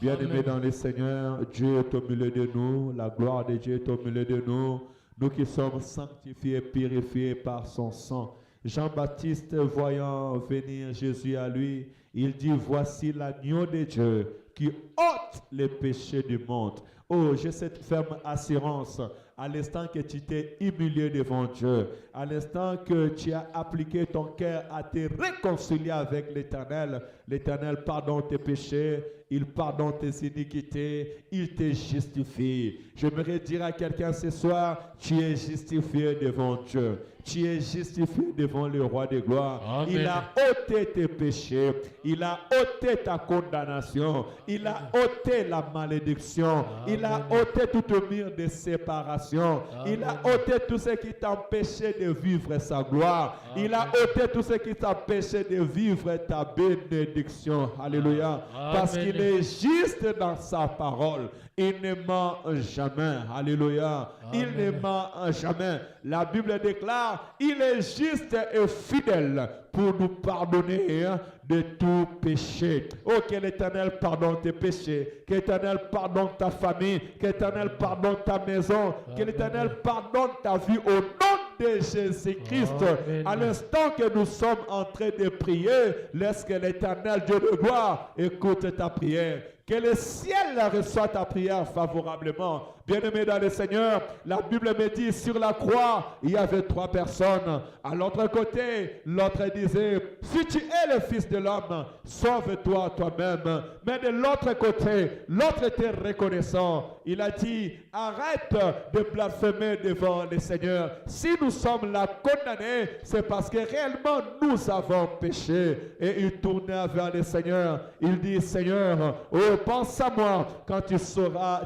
Bien-aimés dans le Seigneur, Dieu est au milieu de nous, la gloire de Dieu est au milieu de nous, nous qui sommes sanctifiés, purifiés par son sang. Jean-Baptiste, voyant venir Jésus à lui, il dit, voici l'agneau de Dieu qui ôte les péchés du monde. Oh, j'ai cette ferme assurance. À l'instant que tu t'es humilié devant Dieu, à l'instant que tu as appliqué ton cœur à te réconcilier avec l'Éternel, l'Éternel pardonne tes péchés, il pardonne tes iniquités, il te justifie. J'aimerais dire à quelqu'un ce soir, tu es justifié devant Dieu. Tu es justifié devant le roi de gloire. Amen. Il a ôté tes péchés. Il a ôté ta condamnation. Il a ôté la malédiction. Amen. Il a ôté toute mur de séparation. Amen. Il a ôté tout ce qui t'empêchait de vivre sa gloire. Amen. Il a ôté tout ce qui t'empêchait de vivre ta bénédiction. Alléluia. Amen. Parce qu'il est juste dans sa parole. Il ne ment jamais. Alléluia. Amen. Il ne ment jamais. La Bible déclare, il est juste et fidèle pour nous pardonner de tout péché. Oh, que l'Éternel pardonne tes péchés, que l'Éternel pardonne ta famille, que l'Éternel pardonne ta maison, que l'Éternel pardonne ta vie au nom de Jésus-Christ. À l'instant que nous sommes en train de prier, laisse que l'Éternel Dieu de gloire écoute ta prière. Que le ciel reçoive ta prière favorablement. Bien-aimé dans le Seigneur, la Bible me dit, sur la croix, il y avait 3 personnes. À l'autre côté, l'autre disait, si tu es le Fils de l'homme, sauve-toi toi-même. Mais de l'autre côté, l'autre était reconnaissant. Il a dit, arrête de blasphémer devant le Seigneur. Si nous sommes là condamnés, c'est parce que réellement nous avons péché. Et il tournait vers le Seigneur. Il dit, Seigneur, oh, pense à moi quand tu seras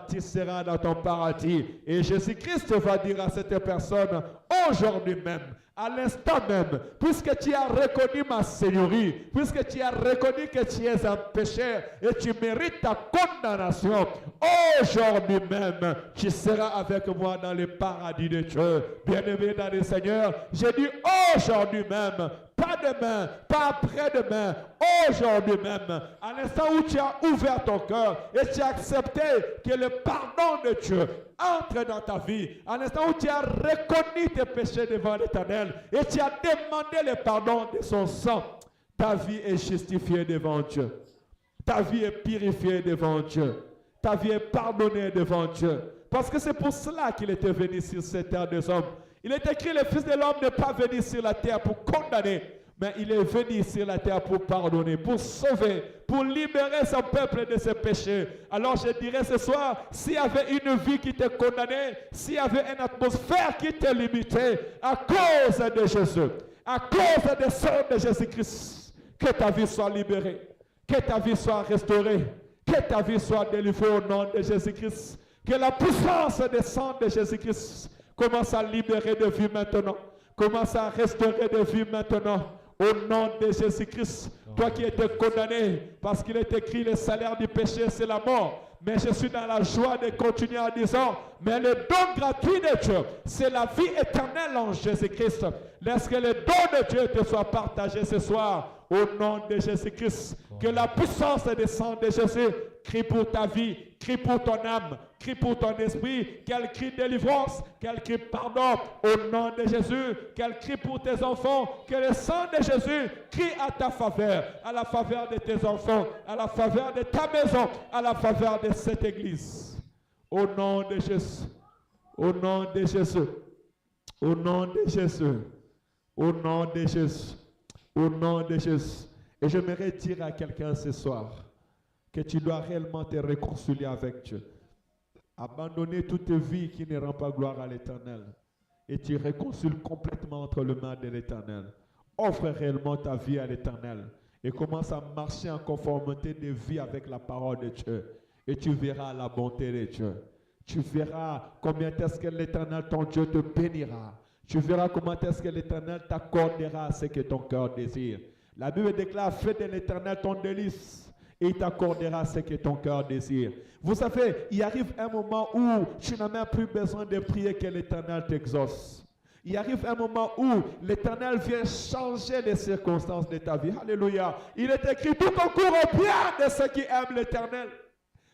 dans ton paradis. Et Jésus-Christ va dire à cette personne, aujourd'hui même, à l'instant même, puisque tu as reconnu ma seigneurie, puisque tu as reconnu que tu es un pécheur et tu mérites ta condamnation, aujourd'hui même, tu seras avec moi dans le paradis de Dieu. Bien-aimé dans le Seigneur, j'ai dit aujourd'hui même, pas demain, pas après-demain, aujourd'hui même, à l'instant où tu as ouvert ton cœur et tu as accepté que le pardon de Dieu entre dans ta vie, à l'instant où tu as reconnu tes péchés devant l'Éternel et tu as demandé le pardon de son sang, ta vie est justifiée devant Dieu. Ta vie est purifiée devant Dieu. Ta vie est pardonnée devant Dieu. Parce que c'est pour cela qu'il était venu sur cette terre des hommes. Il est écrit, le Fils de l'homme n'est pas venu sur la terre pour condamner, mais il est venu sur la terre pour pardonner, pour sauver, pour libérer son peuple de ses péchés. Alors je dirais ce soir, s'il y avait une vie qui te condamnait, s'il y avait une atmosphère qui te limitait, à cause de Jésus, à cause des sang de Jésus-Christ, que ta vie soit libérée, que ta vie soit restaurée, que ta vie soit délivrée au nom de Jésus-Christ, que la puissance des sangs de Jésus-Christ commence à libérer de vie maintenant. Commence à restaurer de vie maintenant. Au nom de Jésus-Christ. Toi qui étais condamné, parce qu'il est écrit, le salaire du péché, c'est la mort. mais je suis dans la joie de continuer en disant, mais le don gratuit de Dieu, c'est la vie éternelle en Jésus-Christ. Laisse que le don de Dieu te soit partagé ce soir. Au nom de Jésus-Christ, que la puissance descende de Jésus. Crie pour ta vie, crie pour ton âme, crie pour ton esprit. Quel cri de délivrance, quel cri pardon. Au nom de Jésus, quel cri pour tes enfants. Que le sang de Jésus crie à ta faveur, à la faveur de tes enfants, à la faveur de ta maison, à la faveur de cette église. Au nom de Jésus, au nom de Jésus, au nom de Jésus, au nom de Jésus. Au nom de Jésus. Et j'aimerais dire à quelqu'un ce soir que tu dois réellement te réconcilier avec Dieu. Abandonner toute vie qui ne rend pas gloire à l'Éternel. Et tu réconcilies complètement entre les mains de l'Éternel. Offre réellement ta vie à l'Éternel. Et commence à marcher en conformité de vie avec la parole de Dieu. Et tu verras la bonté de Dieu. Tu verras combien est-ce que l'Éternel, ton Dieu, te bénira. Tu verras comment est-ce que l'Éternel t'accordera ce que ton cœur désire. La Bible déclare, fais de l'Éternel ton délice et il t'accordera ce que ton cœur désire. Vous savez, il arrive un moment où tu n'as même plus besoin de prier que l'Éternel t'exauce. Il arrive un moment où l'Éternel vient changer les circonstances de ta vie. Alléluia. Il est écrit, tout concourt au bien de ceux qui aiment l'Éternel.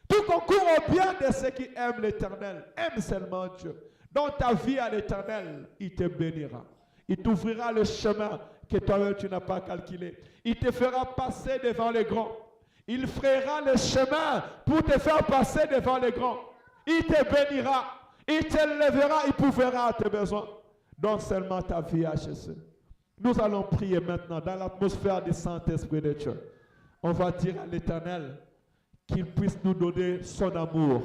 Tout concourt au bien de ceux qui aiment l'Éternel. Aime seulement Dieu. Dans ta vie à l'Éternel, il te bénira. Il t'ouvrira le chemin que toi-même tu n'as pas calculé. Il te fera passer devant les grands. Il frayera le chemin pour te faire passer devant les grands. Il te bénira. Il te lèvera. Il pourvoira à tes besoins. Donne seulement ta vie à Jésus. Nous allons prier maintenant dans l'atmosphère du Saint-Esprit de Dieu. On va dire à l'Éternel qu'il puisse nous donner son amour.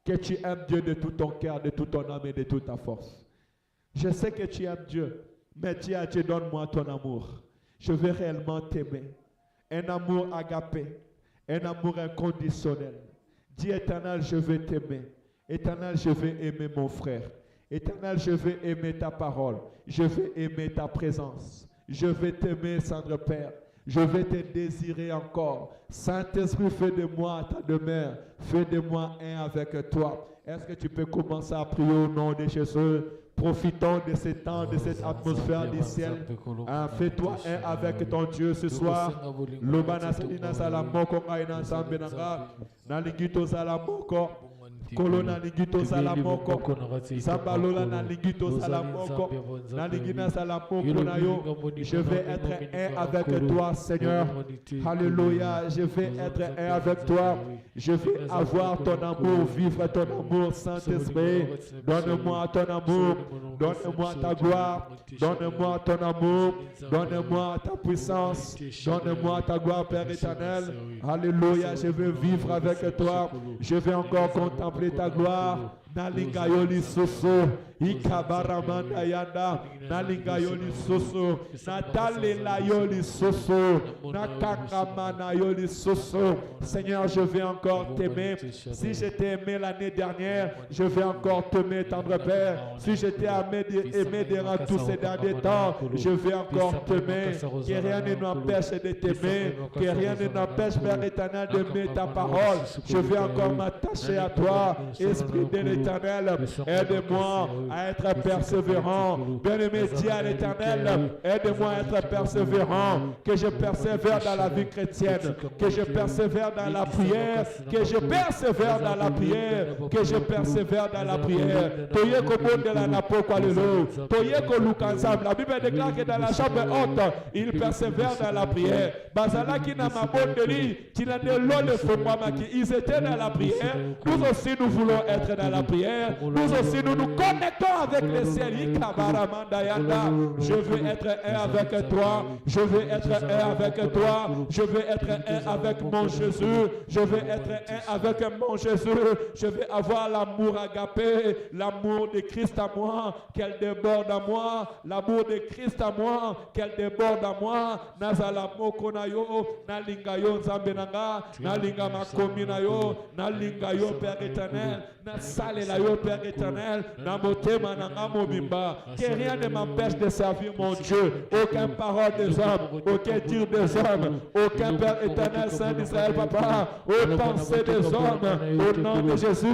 Que tu aimes Dieu de tout ton cœur, de toute ton âme et de toute ta force. Je sais que tu aimes Dieu, mais dis à Dieu, donne-moi ton amour. Je veux réellement t'aimer. Un amour agapé, un amour inconditionnel. Dis, Éternel, je veux t'aimer. Éternel, je veux aimer mon frère. Éternel, je veux aimer ta parole. Je veux aimer ta présence. Je veux t'aimer, Seigneur Père. Je vais te désirer encore. Saint-Esprit, fais de moi ta demeure. Fais de moi un avec toi. Est-ce que tu peux commencer à prier au nom de Jésus? Profitons de ce temps, de cette atmosphère du ciel. Fais-toi un avec ton Dieu ce soir. Kolona ligito salamoko, Sabalola na ligito salamoko, na ligina salamoko na yo. Je vais être un avec toi, Seigneur. Alléluia. Je vais être un avec toi. Je vais avoir ton amour, vivre ton amour, Saint-Esprit. Donne-moi ton amour. Donne-moi ta gloire. Donne-moi ton amour. Donne-moi ta puissance. Donne-moi ta gloire, Père éternel. Alléluia. Je veux vivre avec toi. Je vais encore contempler ta gloire. Nalingayoli soso, ikabaramanda yanda, nalingayoli soso, natalela yoli soso, nakakamana yoli soso. Seigneur, je vais encore t'aimer. Si je t'ai aimé l'année dernière, je vais encore t'aimer, tendre Père. Si je t'ai aimé durant tous ces derniers temps, je vais encore t'aimer. Que rien ne nous empêche de t'aimer, que rien ne nous empêche, Père éternel, d'aimer ta parole. Je vais encore m'attacher à toi, Esprit de l'Éternel. Aide-moi à être persévérant. Bien-aimé, dis à l'Éternel, aide-moi à être persévérant, que je persévère dans la vie chrétienne, que je persévère dans la prière, que je persévère dans la prière, que je persévère dans la prière. Toye komo de la napo kwalelo, toye ko lukansam. La Bible déclare que dans la chambre haute, il persévère dans la prière. Bazala qui n'a ma bonne de lui, qui n'a de l'eau de fomama, qui ils étaient dans la prière. Nous aussi nous voulons être dans la prière. Nous aussi nous nous connectons avec les ciels. Je veux être un avec toi. Je veux être un avec toi. Je veux être un avec mon Jésus. Je veux être un avec mon Jésus. Je veux avoir l'amour agapé, l'amour de Christ à moi, qu'elle déborde à moi. L'amour de Christ à moi, qu'elle déborde à moi. Nazala mokonayo, nalingayo nzambenanga, nalinga makominayo, nalingayo Père éternel, nasale la yo, Père éternel, na motema na nga mobimba, que rien ne m'empêche de servir mon Dieu. Aucun parole des hommes, aucun tir des hommes, aucun Père éternel, Saint d'Israël, Papa, aux pensées des hommes, au nom de Jésus,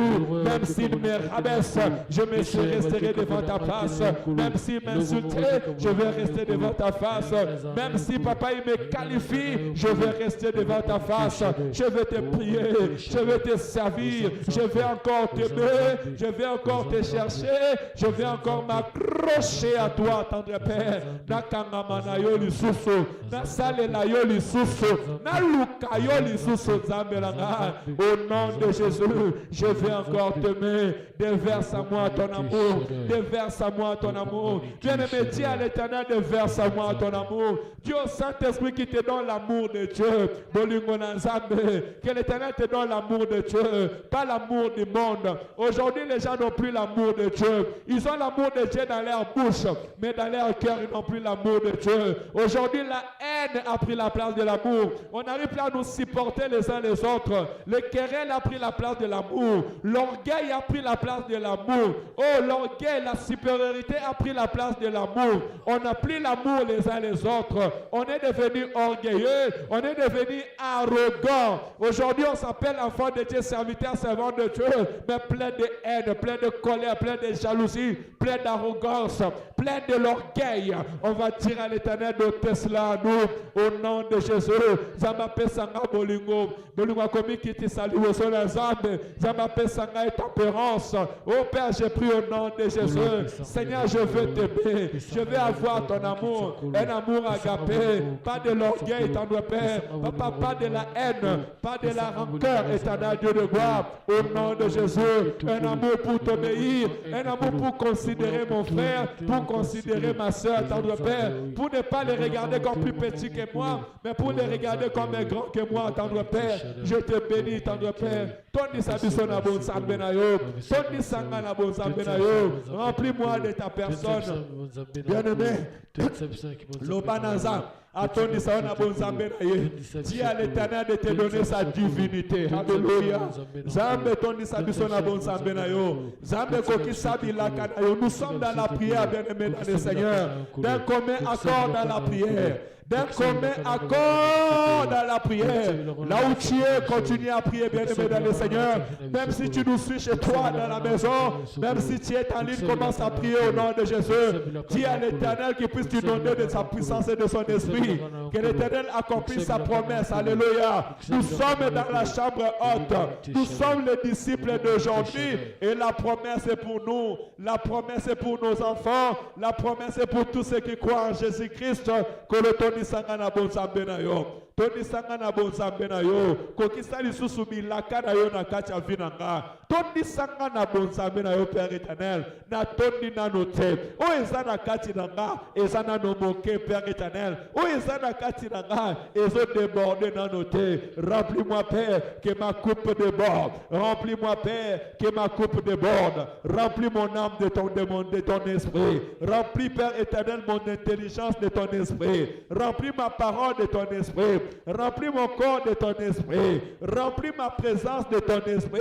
même s'ils me rabaissent, je me resterai devant ta face, même s'ils m'insultent, je vais rester devant ta face, même si Papa il me qualifie, je vais rester devant ta face, je vais te prier, je vais te servir, je vais encore t'aimer, je vais encore te chercher, je vais encore m'accrocher à toi, tendre Père. Na kangama na yo lisusu, na sale na yo lisusu, na luka yo lisusu zambelanga. Au nom de Jésus, je vais encore t'aimer. Déverse à moi ton amour, déverse à moi ton amour. Bien-aimé, dis à l'Éternel, déverse à moi ton amour. Dieu Saint-Esprit qui te donne l'amour de Dieu. Que l'Éternel te donne l'amour de Dieu, pas l'amour du monde. Aujourd'hui, les gens n'ont plus l'amour de Dieu. Ils ont l'amour de Dieu dans leur bouche, mais dans leur cœur, ils n'ont plus l'amour de Dieu. Aujourd'hui, la haine a pris la place de l'amour. On n'arrive plus à nous supporter les uns les autres. Le querelle a pris la place de l'amour. L'orgueil a pris la place de l'amour. Oh, l'orgueil, la supériorité a pris la place de l'amour. On n'a plus l'amour les uns les autres. On est devenu orgueilleux. On est devenu arrogant. Aujourd'hui, on s'appelle enfant de Dieu, serviteur, servant de Dieu, mais plein de haine, plein de colère, plein de jalousie, plein d'arrogance, plein de l'orgueil. On va dire à l'Éternel de cela à nous, au nom de Jésus. Zamape sanga bolingo, bolingo komi qui te salue au son ensemble. Zamape sanga et tempérance. Oh Père, j'ai pris au nom de Jésus. Seigneur, je veux t'aimer. Je veux avoir ton amour, un amour agapé, pas de l'orgueil, tendre Père, papa, pas de la haine, pas de la rancœur, éternel Dieu de gloire. Au nom de Jésus, un amour pour t'obéir, un amour pour considérer mon frère, pour considérer ma soeur, tendre Père, pour ne pas les regarder comme plus petits que moi, mais pour les regarder comme un grand que moi, tendre Père. Je te bénis, tendre Père. Toni sabiso na bon sambe na yo, toni sanga na bon sambe na yo. Remplis-moi de ta personne, bien-aimé. L'obanaza. Attendez ça, on a bon zambe na ye. Dis à l'Éternel de te donner sa divinité. Alléluia. Zambe toni sabiso na bon zambe na yo. Zambe koki sabi la kana yo. Nous sommes dans la prière, bien-aimé dans le Seigneur. D'un commun accord dans la prière. D'un commun accord dans la prière. Là où tu es, continue à prier, bien-aimé dans le Seigneur. Même si tu nous suis chez toi dans la maison, même si tu es en ligne, commence à prier au nom de Jésus. Dis à l'Éternel qu'il puisse te donner de sa puissance et de son esprit. Que l'Éternel accomplisse sa promesse. Alléluia. Nous sommes dans la chambre haute. Nous sommes les disciples d'aujourd'hui. Et la promesse est pour nous. La promesse est pour nos enfants. La promesse est pour tous ceux qui croient en Jésus-Christ. Que le Tony Sangana Bonzambe na yo. Tony Sangana Bonzambe na yo. Kokisa lisusu milaka na yo na kati ya vinanga. Tony Sangana Bonzambe na yo, Père éternel. Na Tony na note. O ezana kati nanga. Ezana no moke, Père éternel. O ezana kati nanga. Ezo débordé na note. Remplis-moi, Père, que ma coupe déborde. Remplis-moi, Père, que ma coupe déborde. Remplis mon âme de ton esprit. Remplis, Père éternel, mon intelligence de ton esprit. Remplis ma parole de ton esprit. Remplis mon corps de ton esprit. Remplis ma présence de ton esprit.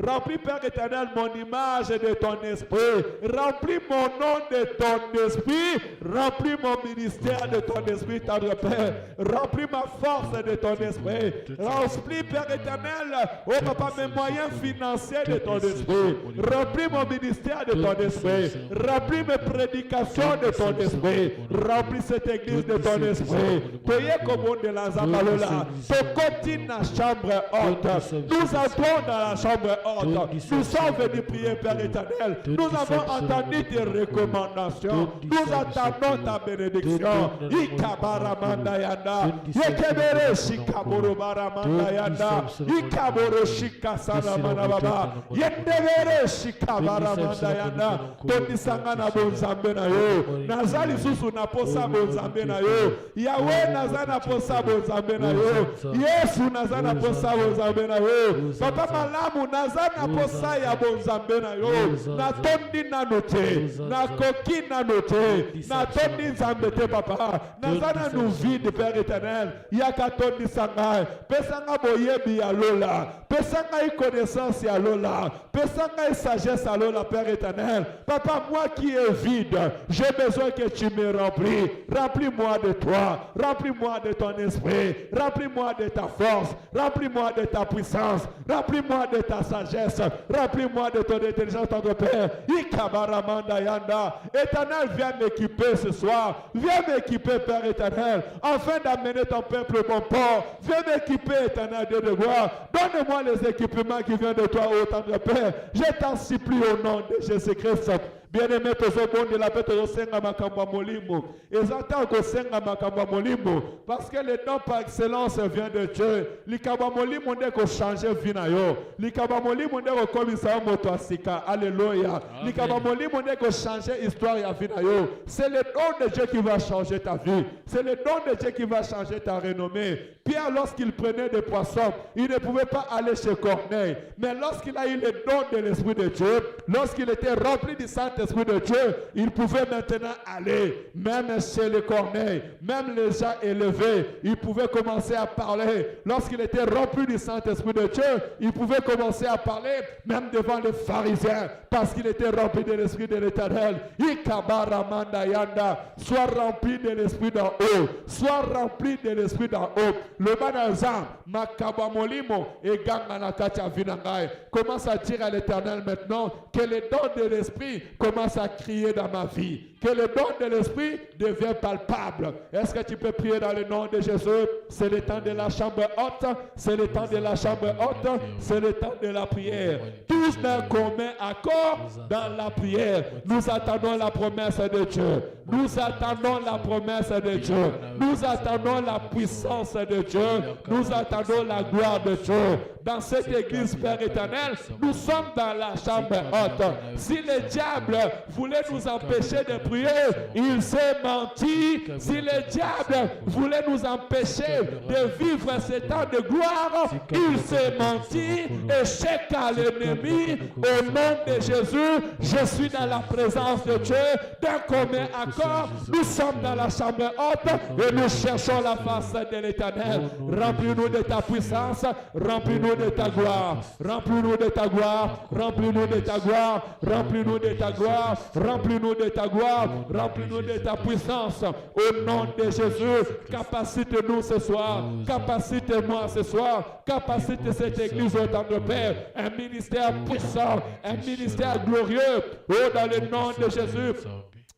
Remplis, Père éternel, mon image de ton esprit. Remplis mon nom de ton esprit. Remplis mon ministère de ton esprit, tendre Père. Remplis ma force de ton esprit. Remplis, Père éternel, oh Papa, mes moyens financiers de ton esprit. Remplis mon ministère de ton esprit. Remplis mes prédications de ton esprit. Remplis cette église de ton esprit. Payez comme on de la Zamalola. Tokoti na chambre haute. Nous entrons dans la chambre haute. Nous sommes venus prier, Père éternel. Nous avons entendu tes recommandations. Nous attendons ta bénédiction. Ikabaramanda yanda. Yekebere shikaboro baramanda yanda. Ikaboro shikasana manababa. Yendebere shikabaramanda yanda. Toni sangana bonzambe na yo. Nazali susu na posa bonzambe na yo. Yahweh nazana posa bonzambe bozambe na yo. Yesu naza na posa bozambe na yo. Papa malamu naza na posa ya bozambe na yo. Na tondi na note, na koki na note, na tondi nzambe te papa. Naza na nous vide Père éternel. Yaka tondi sangai. Pesanga boyebi ya lola. Pesanga connaissance ya lola. Pesanga sagesse à lola Père éternel. Papa moi qui est vide, j'ai besoin que tu me remplis. Remplis-moi de toi. Remplis-moi de ton esprit. Remplis-moi de ta force. Remplis-moi de ta puissance. Remplis-moi de ta sagesse. Remplis-moi de ton intelligence, ton Père. Ikabaramanda yanda. Éternel, viens m'équiper ce soir. Viens m'équiper, Père éternel, afin d'amener ton peuple au bon port. Viens m'équiper, éternel Dieu de gloire. Donne-moi les équipements qui viennent de toi, ô tendre Père. Je t'en supplie au nom de Jésus-Christ. Bien-aimé, tozo bonde la paix, tozo senga makambo molimo. Ezata ko senga makambo molimo. Parce que le don par excellence vient de Dieu. Likaba molimo nde ko changer vie na yo. Likaba molimo nde ko komisa moto asika. Alléluia. Likaba molimo nde ko changer histoire ya vie na yo. C'est le don de Dieu qui va changer ta vie. C'est le don de Dieu qui va changer ta renommée. Pierre, lorsqu'il prenait des poissons, il ne pouvait pas aller chez Corneille. Mais lorsqu'il a eu le don de l'Esprit de Dieu, lorsqu'il était rempli du Saint-Esprit de Dieu, il pouvait maintenant aller, même chez les Corneilles, même les gens élevés, il pouvait commencer à parler. Lorsqu'il était rempli du Saint-Esprit de Dieu, il pouvait commencer à parler, même devant les pharisiens, parce qu'il était rempli de l'Esprit de l'Éternel. Sois rempli de l'Esprit d'en haut. Sois rempli de l'Esprit d'en haut. Le banazam, makabamolimo et ganganakacha vinangai. Commence à dire à l'Éternel maintenant que le don de l'Esprit commence à crier dans ma vie. Que le don de l'Esprit devient palpable. Est-ce que tu peux prier dans le nom de Jésus? C'est le temps de la chambre haute. C'est le temps de la chambre haute. C'est le temps de la prière. Tous d'un commun accord dans la prière. Nous attendons la promesse de Dieu. Nous attendons la promesse de Dieu. Nous attendons la puissance de Dieu. Nous attendons la gloire de Dieu. Dans cette église, Père éternel, nous sommes dans la chambre haute. Si le diable voulait nous empêcher de prier, il s'est menti. Si le diable voulait nous empêcher de vivre ce temps de gloire, il s'est menti. Échec à l'ennemi. Au nom de Jésus, je suis dans la présence de Dieu. D'un commun accord, nous sommes dans la chambre haute et nous cherchons la face de l'Éternel. Remplis-nous de ta puissance. Remplis-nous de ta gloire, remplis-nous de ta gloire, remplis-nous de ta gloire, remplis-nous de ta gloire, remplis-nous de ta gloire, remplis-nous de ta puissance. Au nom de Jésus, capacite-nous ce soir, capacite-moi ce soir, capacite cette église au temps de Père, un ministère puissant, un ministère glorieux. Oh, dans le nom de Jésus.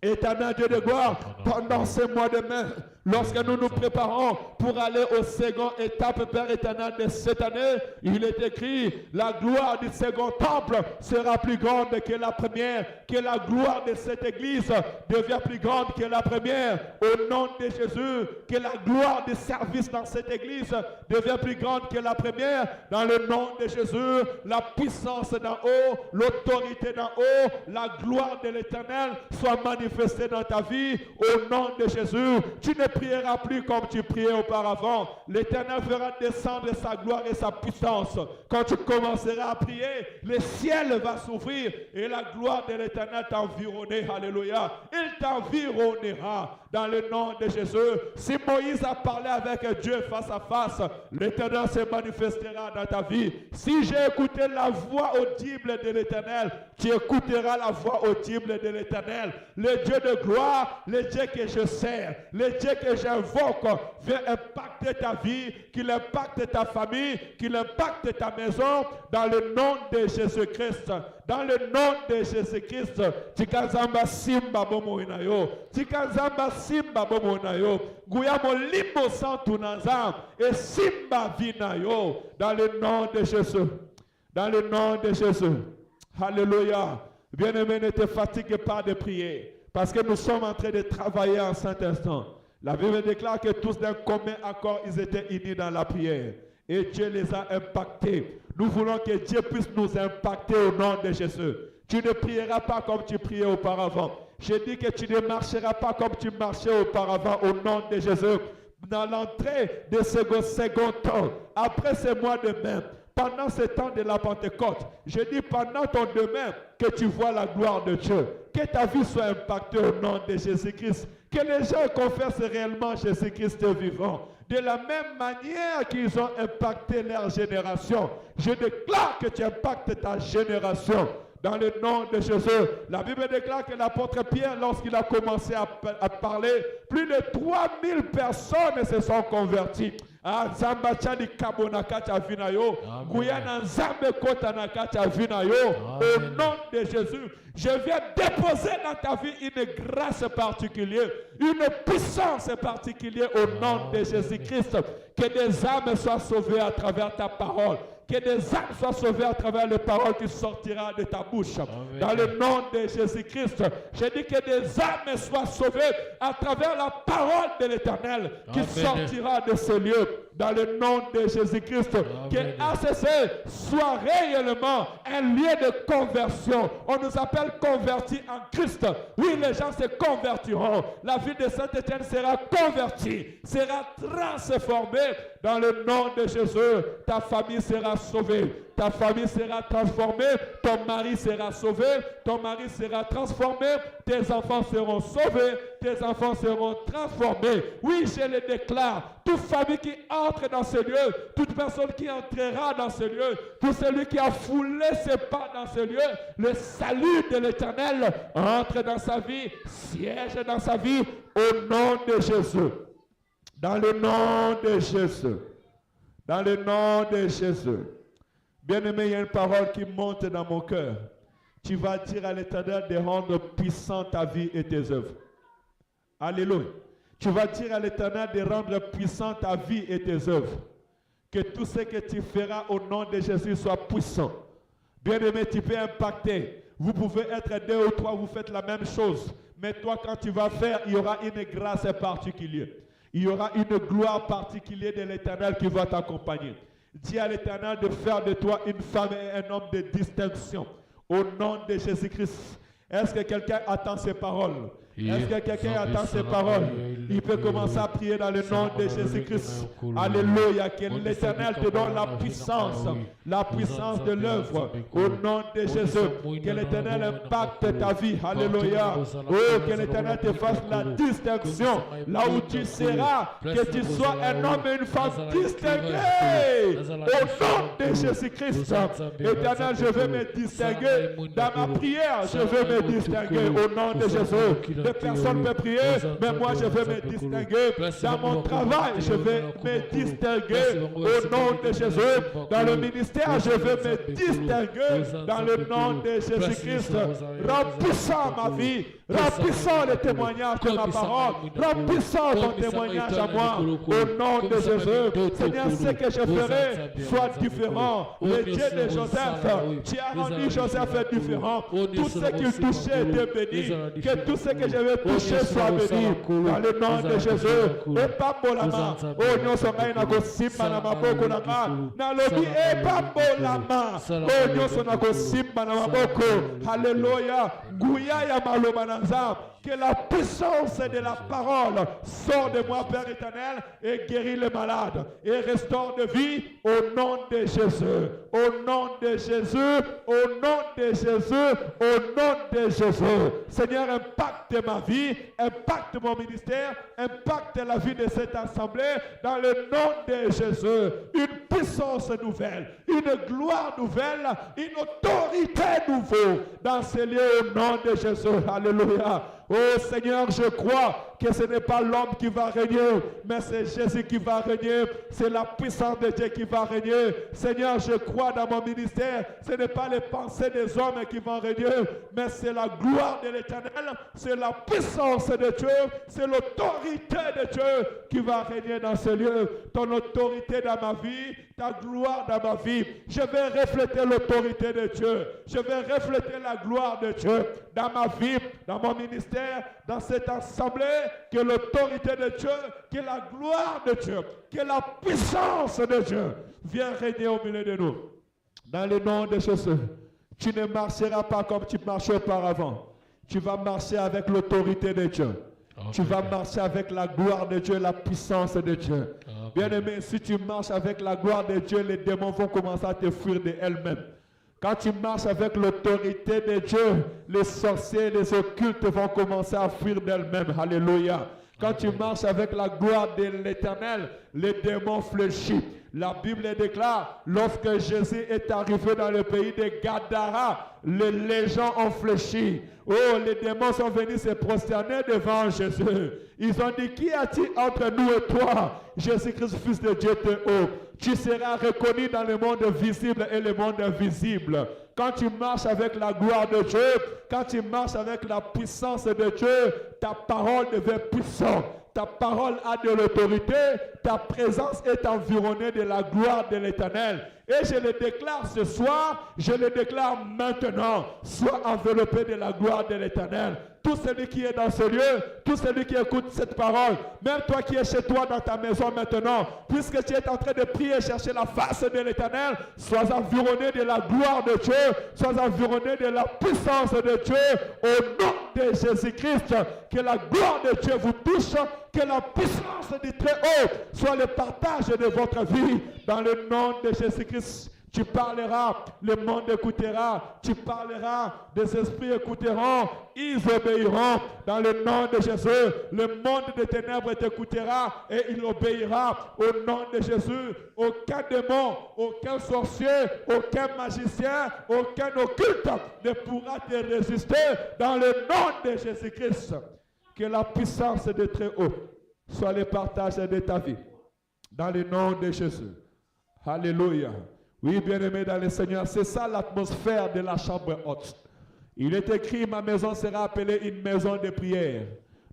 Éternel Dieu de gloire, pendant ces mois de mai, lorsque nous nous préparons pour aller au second étape, Père éternel, de cette année, il est écrit, la gloire du second temple sera plus grande que la première, que la gloire de cette église devient plus grande que la première. Au nom de Jésus, que la gloire du service dans cette église devient plus grande que la première. Dans le nom de Jésus, la puissance d'en haut, l'autorité d'en haut, la gloire de l'Éternel soit manifestée dans ta vie. Au nom de Jésus, tu ne prieras plus comme tu priais auparavant. L'Éternel fera descendre sa gloire et sa puissance. Quand tu commenceras à prier, le ciel va s'ouvrir et la gloire de l'Éternel t'environnera. Alléluia. Il t'environnera dans le nom de Jésus. Si Moïse a parlé avec Dieu face à face, l'Éternel se manifestera dans ta vie. Si j'ai écouté la voix audible de l'Éternel, tu écouteras la voix audible de l'Éternel. Le Dieu de gloire, le Dieu que je sers, le Dieu que j'invoque, vient impacter ta vie, qu'il impacte ta famille, qu'il impacte ta maison, dans le nom de Jésus-Christ. Dans le nom de Jésus-Christ, Tikazamba Simba Bomoinayo, Tikazamba Simba Bomoinayo, Guyamo Limbo Santunazam, et Simba Vinayo, dans le nom de Jésus. Dans le nom de Jésus. Alléluia. Bien-aimé, ne te fatigue pas de prier, parce que nous sommes en train de travailler en cet instant. La Bible déclare que tous d'un commun accord, ils étaient unis dans la prière. Et Dieu les a impactés. Nous voulons que Dieu puisse nous impacter au nom de Jésus. Tu ne prieras pas comme tu priais auparavant. Je dis que tu ne marcheras pas comme tu marchais auparavant au nom de Jésus. dans l'entrée de ce second temps, après ce mois de mai, pendant ce temps de la Pentecôte, je dis pendant ton demain, que tu vois la gloire de Dieu, que ta vie soit impactée au nom de Jésus-Christ, que les gens confessent réellement Jésus-Christ vivant. De la même manière qu'ils ont impacté leur génération, je déclare que tu impactes ta génération. Dans le nom de Jésus, la Bible déclare que l'apôtre Pierre, lorsqu'il a commencé à parler, plus de 3000 personnes se sont converties. Au nom de Jésus, je viens déposer dans ta vie une grâce particulière, une puissance particulière au nom de Jésus-Christ. Que des âmes soient sauvées à travers ta parole. Que des âmes soient sauvées à travers les paroles qui sortiront de ta bouche. Amen. Dans le nom de Jésus-Christ, je dis que des âmes soient sauvées à travers la parole de l'Éternel qui sortira de ce lieu. Dans le nom de Jésus-Christ, que ACC soit réellement un lieu de conversion. On nous appelle convertis en Christ. Oui, les gens se convertiront. La vie de Saint-Étienne sera convertie, sera transformée. Dans le nom de Jésus, ta famille sera sauvée. Ta famille sera transformée, ton mari sera sauvé, ton mari sera transformé, tes enfants seront sauvés, tes enfants seront transformés. Oui, je le déclare, toute famille qui entre dans ce lieu, toute personne qui entrera dans ce lieu, tout celui qui a foulé ses pas dans ce lieu, le salut de l'Éternel entre dans sa vie, siège dans sa vie, au nom de Jésus. Dans le nom de Jésus. Dans le nom de Jésus. Bien-aimé, il y a une parole qui monte dans mon cœur. Tu vas dire à l'Éternel de rendre puissant ta vie et tes œuvres. Alléluia. Tu vas dire à l'Éternel de rendre puissant ta vie et tes œuvres. Que tout ce que tu feras au nom de Jésus soit puissant. Bien-aimé, tu peux impacter. Vous pouvez être 2 ou 3, vous faites la même chose. Mais toi, quand tu vas faire, il y aura une grâce particulière. Il y aura une gloire particulière de l'Éternel qui va t'accompagner. Dis à l'Éternel de faire de toi une femme et un homme de distinction. Au nom de Jésus-Christ. Est-ce que quelqu'un attend ces paroles? Est-ce que quelqu'un attend ces paroles? Il peut commencer à prier dans le nom de Jésus-Christ. Alléluia. Que l'Éternel te donne la puissance de l'œuvre. Au nom de Jésus. Que l'Éternel impacte ta vie. Alléluia. Oh, que l'Éternel te fasse la distinction. Là où tu seras, que tu sois un homme et une femme distingués. Au nom de Jésus-Christ. Éternel, je veux me distinguer. Dans ma prière, je veux me distinguer. Au nom de Jésus. Des personnes peuvent prier, mais moi je veux me distinguer. Dans mon travail, je veux me distinguer au nom de Jésus. Dans le ministère, je veux me distinguer dans le nom de Jésus-Christ. Rends puissant ma vie, rends puissant le témoignage de ma parole, rends puissant ton témoignage à moi au nom de Jésus. Seigneur, ce que je ferai soit différent. Le Dieu de Joseph, tu as rendu Joseph différent. Tout ce qu'il touchait était béni. Que tout ce que je vais toucher soit béni dans le nom de Jésus. Et pas bolama. Oh, nous sommes na gosimba na maboko na nga. Na lobi e pas bolama. Oh, nous sommes na gosimba na maboko. Alléluia. Guya ya maloba na nzambe. Que la puissance de la parole sort de moi, Père éternel, et guérit les malades et restaure de vie au nom de Jésus. Au nom de Jésus, au nom de Jésus, au nom de Jésus. Seigneur, impacte ma vie, impacte mon ministère, impacte la vie de cette assemblée dans le nom de Jésus. Une puissance nouvelle, une gloire nouvelle, une autorité nouvelle dans ces lieux au nom de Jésus. Alléluia. Oh Seigneur, je crois que ce n'est pas l'homme qui va régner, mais c'est Jésus qui va régner. C'est la puissance de Dieu qui va régner. Seigneur, je crois dans mon ministère. Ce n'est pas les pensées des hommes qui vont régner, mais c'est la gloire de l'Éternel. C'est la puissance de Dieu. C'est l'autorité de Dieu qui va régner dans ce lieu. Ton autorité dans ma vie, ta gloire dans ma vie. Je vais refléter l'autorité de Dieu. Je vais refléter la gloire de Dieu dans ma vie, dans mon ministère, dans cette assemblée. Que l'autorité de Dieu, que la gloire de Dieu, que la puissance de Dieu vienne régner au milieu de nous. Dans le nom de Jésus, tu ne marcheras pas comme tu marchais auparavant. Tu vas marcher avec l'autorité de Dieu. Tu vas marcher avec la gloire de Dieu, la puissance de Dieu. Bien-aimé, si tu marches avec la gloire de Dieu, les démons vont commencer à te fuir d'elles-mêmes. Quand tu marches avec l'autorité de Dieu, les sorciers, les occultes vont commencer à fuir d'elles-mêmes. Alléluia. Quand tu marches avec la gloire de l'Éternel, les démons fléchissent. La Bible déclare, lorsque Jésus est arrivé dans le pays de Gadara, les gens ont fléchi. Oh, les démons sont venus se prosterner devant Jésus. Ils ont dit, qui a-t-il entre nous et toi? Jésus-Christ, Fils de Dieu, te haut. Tu seras reconnu dans le monde visible et le monde invisible. Quand tu marches avec la gloire de Dieu, quand tu marches avec la puissance de Dieu, ta parole devient puissante. Ta parole a de l'autorité, ta présence est environnée de la gloire de l'Éternel. Et je le déclare ce soir, je le déclare maintenant, sois enveloppé de la gloire de l'Éternel. Tout celui qui est dans ce lieu, tout celui qui écoute cette parole, même toi qui es chez toi dans ta maison maintenant, puisque tu es en train de prier et chercher la face de l'Éternel, sois environné de la gloire de Dieu, sois environné de la puissance de Dieu, au nom de Jésus-Christ, que la gloire de Dieu vous touche, que la puissance du Très-Haut soit le partage de votre vie, dans le nom de Jésus-Christ. Tu parleras, le monde écoutera. Tu parleras, des esprits écouteront, ils obéiront. Dans le nom de Jésus, le monde des ténèbres t'écoutera et il obéira. Au nom de Jésus, aucun démon, aucun sorcier, aucun magicien, aucun occulte ne pourra te résister. Dans le nom de Jésus-Christ, que la puissance de Très-Haut soit le partage de ta vie. Dans le nom de Jésus. Alléluia. Oui, bien-aimé dans le Seigneur, c'est ça l'atmosphère de la chambre haute. Il est écrit, ma maison sera appelée une maison de prière.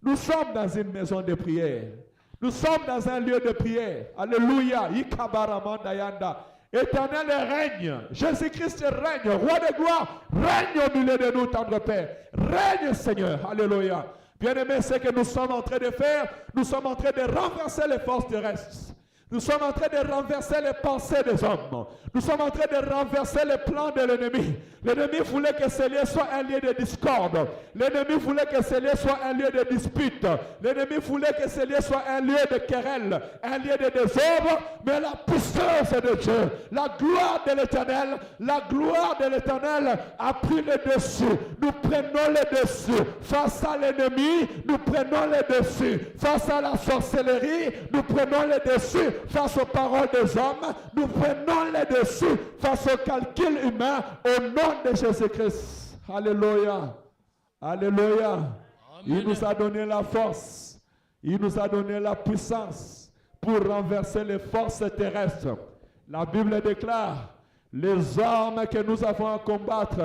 Nous sommes dans une maison de prière. Nous sommes dans un lieu de prière. Alléluia. Éternel règne. Jésus-Christ règne. Roi de gloire, règne au milieu de nous, tendre Père. Règne, Seigneur. Alléluia. Bien-aimé, ce que nous sommes en train de faire, nous sommes en train de renverser les forces terrestres. Nous sommes en train de renverser les pensées des hommes. Nous sommes en train de renverser les plans de l'ennemi. L'ennemi voulait que ce lieu soit un lieu de discorde. L'ennemi voulait que ce lieu soit un lieu de dispute. L'ennemi voulait que ce lieu soit un lieu de querelle, un lieu de désordre. Mais la puissance de Dieu, la gloire de l'Éternel a pris le dessus. Nous prenons le dessus. Face à l'ennemi, nous prenons le dessus. Face à la sorcellerie, nous prenons le dessus. Face aux paroles des hommes, nous prenons les dessus face au calcul humain au nom de Jésus-Christ. Alléluia. Alléluia. Amen. Il nous a donné la force. Il nous a donné la puissance pour renverser les forces terrestres. La Bible déclare, les armes que nous avons à combattre,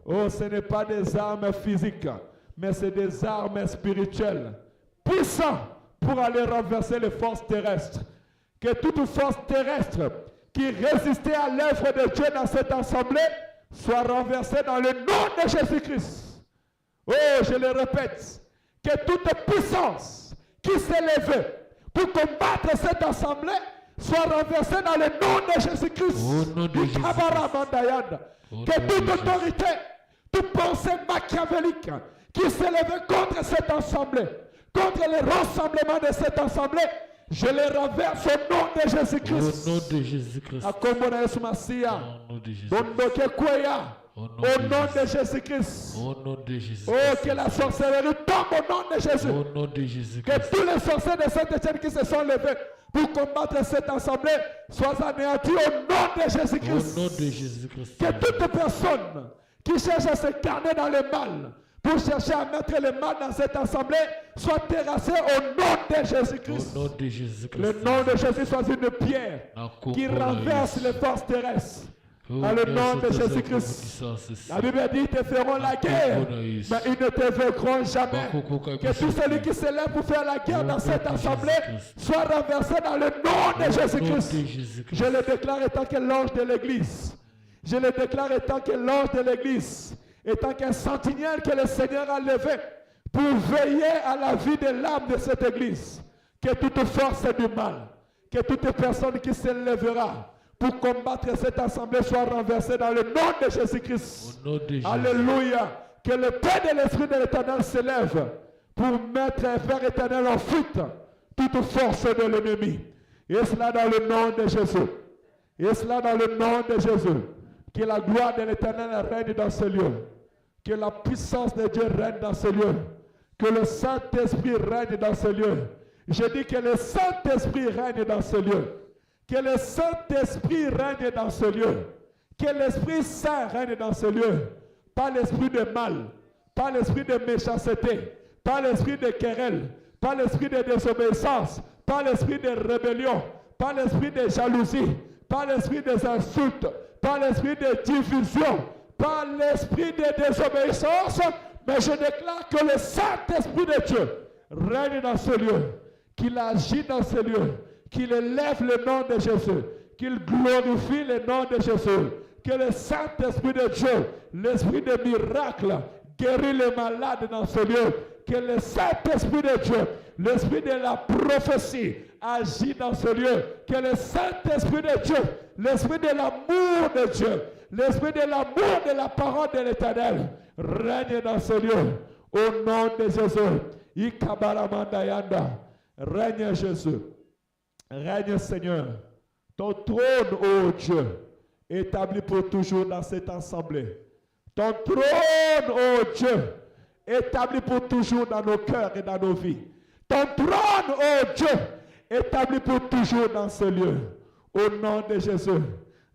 oh, ce n'est pas des armes physiques, mais c'est des armes spirituelles, puissantes pour aller renverser les forces terrestres. Que toute force terrestre qui résistait à l'œuvre de Dieu dans cette assemblée soit renversée dans le nom de Jésus-Christ. Oh, je le répète, que toute puissance qui s'est levée pour combattre cette assemblée soit renversée dans le nom de Jésus-Christ. Au nom de Jésus-Christ. Que toute autorité, toute pensée machiavélique qui s'est levée contre cette assemblée, contre le rassemblement de cette assemblée, je les renverse au nom de Jésus-Christ. Au nom de Jésus-Christ. Au nom de Jésus-Christ. Au nom de Jésus-Christ. Au nom de Jésus-Christ. Oh, que la sorcellerie tombe au nom de Jésus. Au nom de Jésus-Christ. Que tous les sorciers de Saint-Étienne qui se sont levés pour combattre cette assemblée soient anéantis au nom de Jésus-Christ. Au nom de Jésus-Christ. Que toute personne qui cherche à se carner dans le mal, pour chercher à mettre le mal dans cette assemblée, soit terrassé au nom de Jésus-Christ. Au nom de Jésus-Christ. Le nom de Jésus soit une pierre qui renverse les forces terrestres. Dans le nom de Jésus-Christ. La Bible dit, ils te feront la guerre, mais ils ne te vaincront jamais. Que tout celui qui se lève pour faire la guerre dans cette assemblée soit renversé dans le nom de Jésus-Christ. Je le déclare étant que l'ange de l'église. Je le déclare étant que l'ange de l'église, étant qu'un sentinelle que le Seigneur a levé pour veiller à la vie de l'âme de cette église. Que toute force du mal, que toute personne qui se lèvera pour combattre cette assemblée soit renversée dans le nom de Jésus-Christ. Alléluia. Que le Père de l'Esprit de l'Éternel se lève pour mettre, Père éternel, en fuite toute force de l'ennemi. Et cela dans le nom de Jésus. Et cela dans le nom de Jésus. Que la gloire de l'Éternel règne dans ce lieu. Que la puissance de Dieu règne dans ce lieu. Que le Saint-Esprit règne dans ce lieu. Je dis que le Saint-Esprit règne dans ce lieu. Que le Saint-Esprit règne dans ce lieu. Que l'Esprit Saint règne dans ce lieu. Pas l'esprit de mal, pas l'esprit de méchanceté, pas l'esprit de querelle, pas l'esprit de désobéissance, pas l'esprit de rébellion, pas l'esprit de jalousie, pas l'esprit des insultes, pas l'esprit de division, pas l'esprit de désobéissance, mais je déclare que le Saint-Esprit de Dieu règne dans ce lieu, qu'il agit dans ce lieu, qu'il élève le nom de Jésus, qu'il glorifie le nom de Jésus, que le Saint-Esprit de Dieu, l'esprit de miracle, guérit les malades dans ce lieu, que le Saint-Esprit de Dieu, l'esprit de la prophétie, agit dans ce lieu, que le Saint-Esprit de Dieu, l'esprit de l'amour de Dieu, l'esprit de l'amour de la parole de l'Éternel, règne dans ce lieu, au nom de Jésus. Ikabaramandayanda. Règne Jésus, règne Seigneur, ton trône, ô Dieu, établi pour toujours dans cette assemblée. Ton trône, ô Dieu, établi pour toujours dans nos cœurs et dans nos vies. Ton trône, ô Dieu, établi pour toujours dans ce lieu. Au nom de Jésus,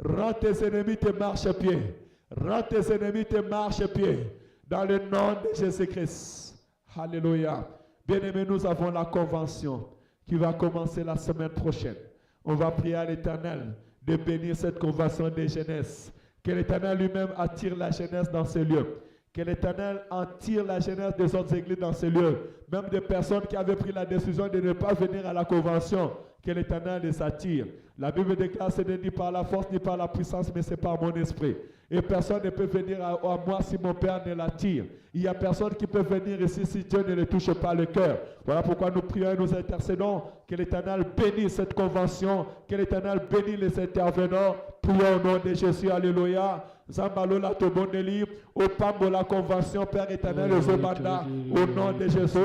rends tes ennemis tes marchepieds. Rends tes ennemis tes marchepieds. Dans le nom de Jésus-Christ. Alléluia. Bien-aimés, nous avons la convention qui va commencer la semaine prochaine. On va prier à l'Éternel de bénir cette convention de jeunesse. Que l'Éternel lui-même attire la jeunesse dans ce lieu. Que l'Éternel attire la jeunesse des autres églises dans ce lieu. Même des personnes qui avaient pris la décision de ne pas venir à la convention. Que l'Éternel les attire. La Bible déclare, ce n'est ni par la force ni par la puissance, mais c'est par mon esprit. Et personne ne peut venir à moi si mon Père ne l'attire. Il n'y a personne qui peut venir ici si Dieu ne le touche pas le cœur. Voilà pourquoi nous prions et nous intercédons. Que l'Éternel bénisse cette convention. Que l'Éternel bénisse les intervenants. Prions au nom de Jésus. Alléluia. Zambalola Toboneli, au Pambo la convention, Père éternel, aux Obanda, au nom de Jésus,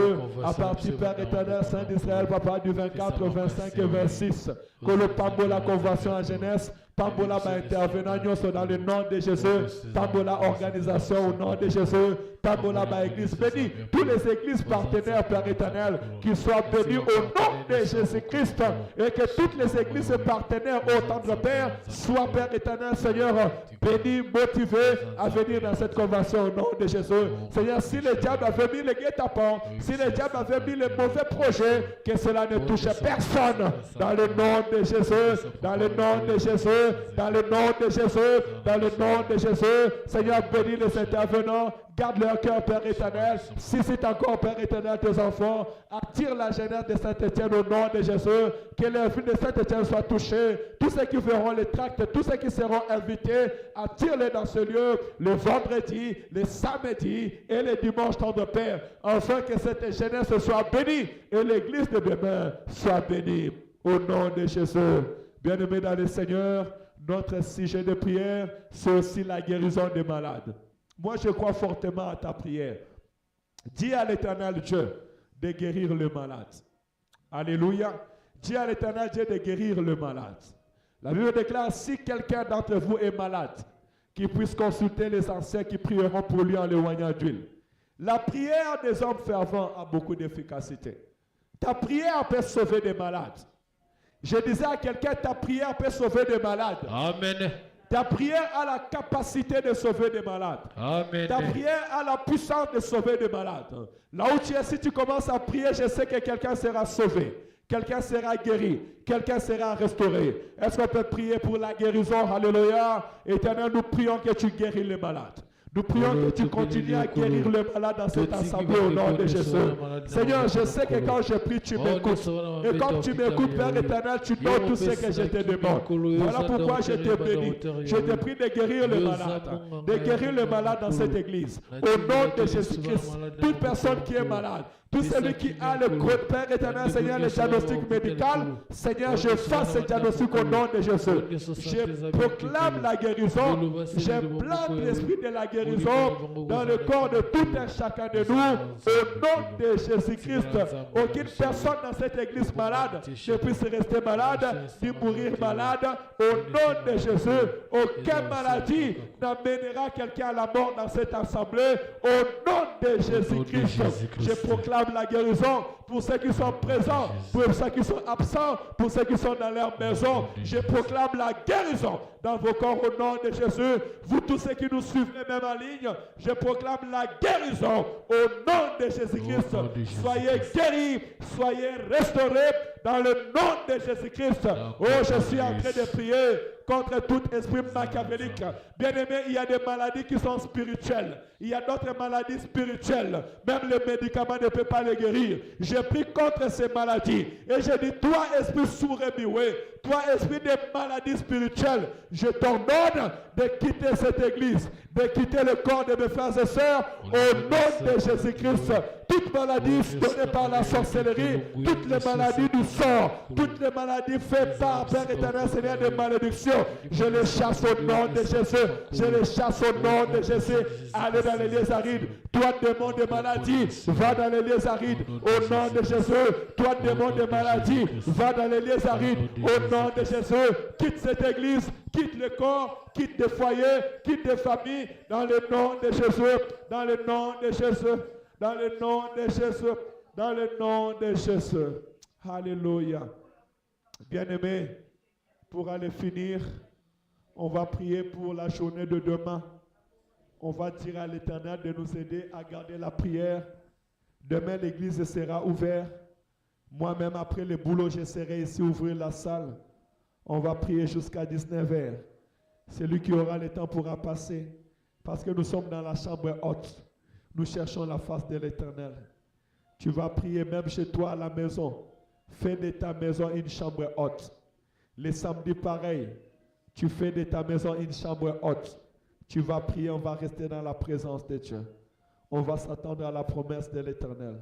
à partir, Père éternel, Saint d'Israël, Papa, du 24, 25 et 26, que le Pambo la convention en jeunesse, Pambola va intervenir dans le nom de Jésus, Pambola organisation au nom de Jésus, Pambola ma église bénie, tous les églises partenaires, Père éternel, qui soient bénis au nom de Jésus-Christ, et que toutes les églises partenaires au tendre Père soient, Père éternel, Seigneur, bénis, motivés à venir dans cette convention au nom de Jésus. Seigneur, si le diable avait mis le guet-apens, si le diable avait mis les mauvais projets, que cela ne touche personne, dans le nom de Jésus, dans le nom de Jésus, dans le nom de Jésus, dans le nom de Jésus. Seigneur, bénis les intervenants, garde leur cœur, Père éternel. Si c'est encore, Père éternel, tes enfants, attire la jeunesse de Saint-Étienne au nom de Jésus, que les vies de Saint-Étienne soient touchées. Tous ceux qui verront les tracts, tous ceux qui seront invités, attire-les dans ce lieu, le vendredi, le samedi et le dimanche, temps de Père, afin que cette jeunesse soit bénie et l'église de demain soit bénie. Au nom de Jésus. Bien-aimés dans le Seigneur, notre sujet de prière, c'est aussi la guérison des malades. Moi, je crois fortement à ta prière. Dis à l'Éternel Dieu de guérir le malade. Alléluia. Dis à l'Éternel Dieu de guérir le malade. La Bible déclare, si quelqu'un d'entre vous est malade, qu'il puisse consulter les anciens qui prieront pour lui en l'éloignant d'huile. La prière des hommes fervents a beaucoup d'efficacité. Ta prière peut sauver des malades. Je disais à quelqu'un, ta prière peut sauver des malades. Amen. Ta prière a la capacité de sauver des malades. Amen. Ta prière a la puissance de sauver des malades. Là où tu es, si tu commences à prier, je sais que quelqu'un sera sauvé. Quelqu'un sera guéri. Quelqu'un sera restauré. Est-ce qu'on peut prier pour la guérison? Alléluia. Éternel, nous prions que tu guéris les malades. Nous prions que tu continues à guérir le malade dans cette assemblée au nom de Jésus. Seigneur, je sais que quand je prie, tu m'écoutes. Et quand tu m'écoutes, Père éternel, tu donnes tout ce que je te demande. Voilà pourquoi je te bénis. Je te prie de guérir le malade. De guérir le malade dans cette église. Au nom de Jésus-Christ, toute personne qui est malade, Tout celui qui a le code, Père éternel, Seigneur, le diagnostic médical, Seigneur, je fasse ce diagnostic au nom de Jésus. Je proclame la guérison. Je plante l'esprit de la guérison dans le corps de tout un chacun de nous. Au nom de Jésus-Christ, aucune personne dans cette église malade ne puisse rester malade, ni mourir malade. Au nom de Jésus, aucune maladie n'amènera quelqu'un à la mort dans cette assemblée. Au nom de Jésus-Christ, je proclame la guérison pour ceux qui sont présents, pour ceux qui sont absents, pour ceux qui sont dans leur maison. Je proclame la guérison dans vos corps au nom de Jésus. Vous tous ceux qui nous suivent même en ligne, je proclame la guérison au nom de Jésus-Christ. Soyez guéris, soyez restaurés dans le nom de Jésus-Christ. Oh, je suis en train de prier contre tout esprit machiavélique. Bien-aimés, il y a des maladies qui sont spirituelles. Il y a d'autres maladies spirituelles. Même le médicament ne peut pas les guérir. Je prie contre ces maladies. Et je dis, toi, esprit sourd et muet, toi, esprit de maladies spirituelles, je t'ordonne de quitter cette église, de quitter le corps de mes frères et sœurs, au nom de Jésus-Christ. Toute maladie donnée par la sorcellerie, toutes les maladies du sort, toutes les maladies faites par Père éternel, Seigneur, de malédiction, je les chasse au nom de Jésus. Je les chasse au nom de Jésus. Allez dans les lieux arides. Toi, démon de maladie, va dans les lieux arides. Au nom de Jésus. Toi, démon de maladie, va dans les lieux arides. Au nom de Jésus. Quitte cette église, quitte le corps, quitte des foyers, quitte des familles. Dans le nom de Jésus. Dans le nom de Jésus. Dans le nom de Jésus. Dans le nom de Jésus. Alléluia. Bien-aimés, pour aller finir, on va prier pour la journée de demain. On va dire à l'Éternel de nous aider à garder la prière. Demain, l'église sera ouverte. Moi-même, après le boulot, j'essaierai ici ouvrir la salle. On va prier jusqu'à 19h. Celui qui aura le temps pourra passer. Parce que nous sommes dans la chambre haute. Nous cherchons la face de l'Éternel. Tu vas prier même chez toi à la maison. Fais de ta maison une chambre haute. Les samedis, pareil. Tu fais de ta maison une chambre haute. Tu vas prier, on va rester dans la présence de Dieu. On va s'attendre à la promesse de l'Éternel.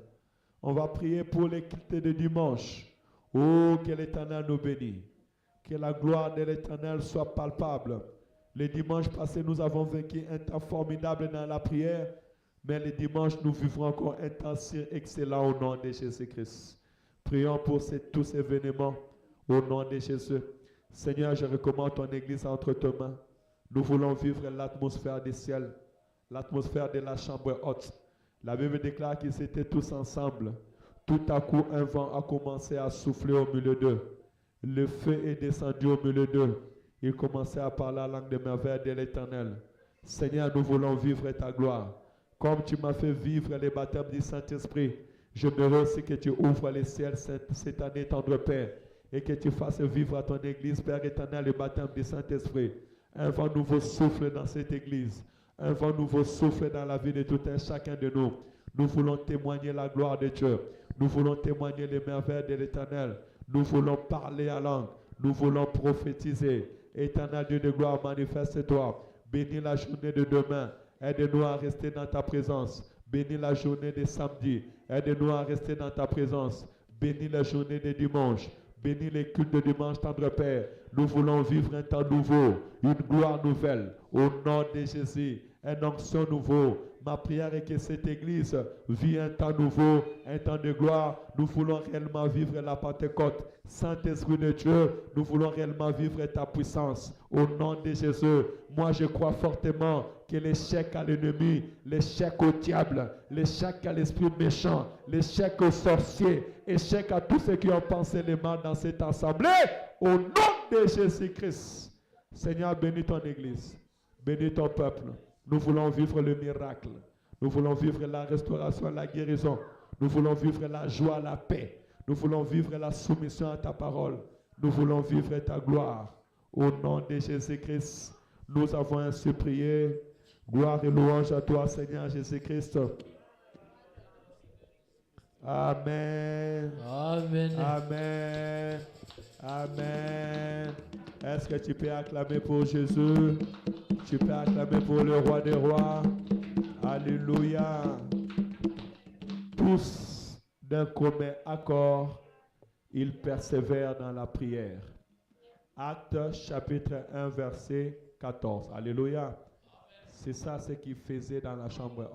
On va prier pour les cultes de dimanche. Oh, que l'Éternel nous bénisse. Que la gloire de l'Éternel soit palpable. Le dimanche passé, nous avons vécu un temps formidable dans la prière. Mais le dimanche, nous vivrons encore un temps si excellent au nom de Jésus-Christ. Prions pour tous ces événements au nom de Jésus. Seigneur, je recommande ton église entre tes mains. Nous voulons vivre l'atmosphère du ciel, l'atmosphère de la chambre haute. La Bible déclare qu'ils étaient tous ensemble. Tout à coup, un vent a commencé à souffler au milieu d'eux. Le feu est descendu au milieu d'eux. Ils commençaient à parler la langue de merveille de l'Éternel. Seigneur, nous voulons vivre ta gloire. Comme tu m'as fait vivre les baptêmes du Saint-Esprit, je veux aussi que tu ouvres les ciels cette année, tendre Père, et que tu fasses vivre à ton église, Père éternel, le baptême du Saint-Esprit. Un vent nouveau souffle dans cette église. Un vent nouveau souffle dans la vie de tout un chacun de nous. Nous voulons témoigner la gloire de Dieu. Nous voulons témoigner les merveilles de l'Éternel. Nous voulons parler à langue. Nous voulons prophétiser. Éternel Dieu de gloire, manifeste-toi. Bénis la journée de demain. Aide-nous à rester dans ta présence. Bénis la journée de samedi. Aide-nous à rester dans ta présence. Bénis la journée de dimanche. Bénis les cultes de dimanche, tendre Père. Nous voulons vivre un temps nouveau, une gloire nouvelle. Au nom de Jésus, un onction nouveau. Ma prière est que cette église vit un temps nouveau, un temps de gloire. Nous voulons réellement vivre la Pentecôte. Saint-Esprit de Dieu, nous voulons réellement vivre ta puissance. Au nom de Jésus, moi je crois fortement que l'échec à l'ennemi, l'échec au diable, l'échec à l'esprit méchant, l'échec aux sorciers, échec à tous ceux qui ont pensé les mal dans cette assemblée, au nom de Jésus-Christ. Seigneur, bénis ton église, bénis ton peuple. Nous voulons vivre le miracle. Nous voulons vivre la restauration, la guérison. Nous voulons vivre la joie, la paix. Nous voulons vivre la soumission à ta parole. Nous voulons vivre ta gloire. Au nom de Jésus-Christ, nous avons ainsi prié. Gloire et louange à toi, Seigneur Jésus-Christ. Amen. Amen. Amen. Amen. Est-ce que tu peux acclamer pour Jésus? Tu peux acclamer pour le roi des rois. Alléluia. Tous d'un commun accord, ils persévèrent dans la prière. Actes chapitre 1, verset 14. Alléluia. C'est ça ce qu'ils faisaient dans la chambre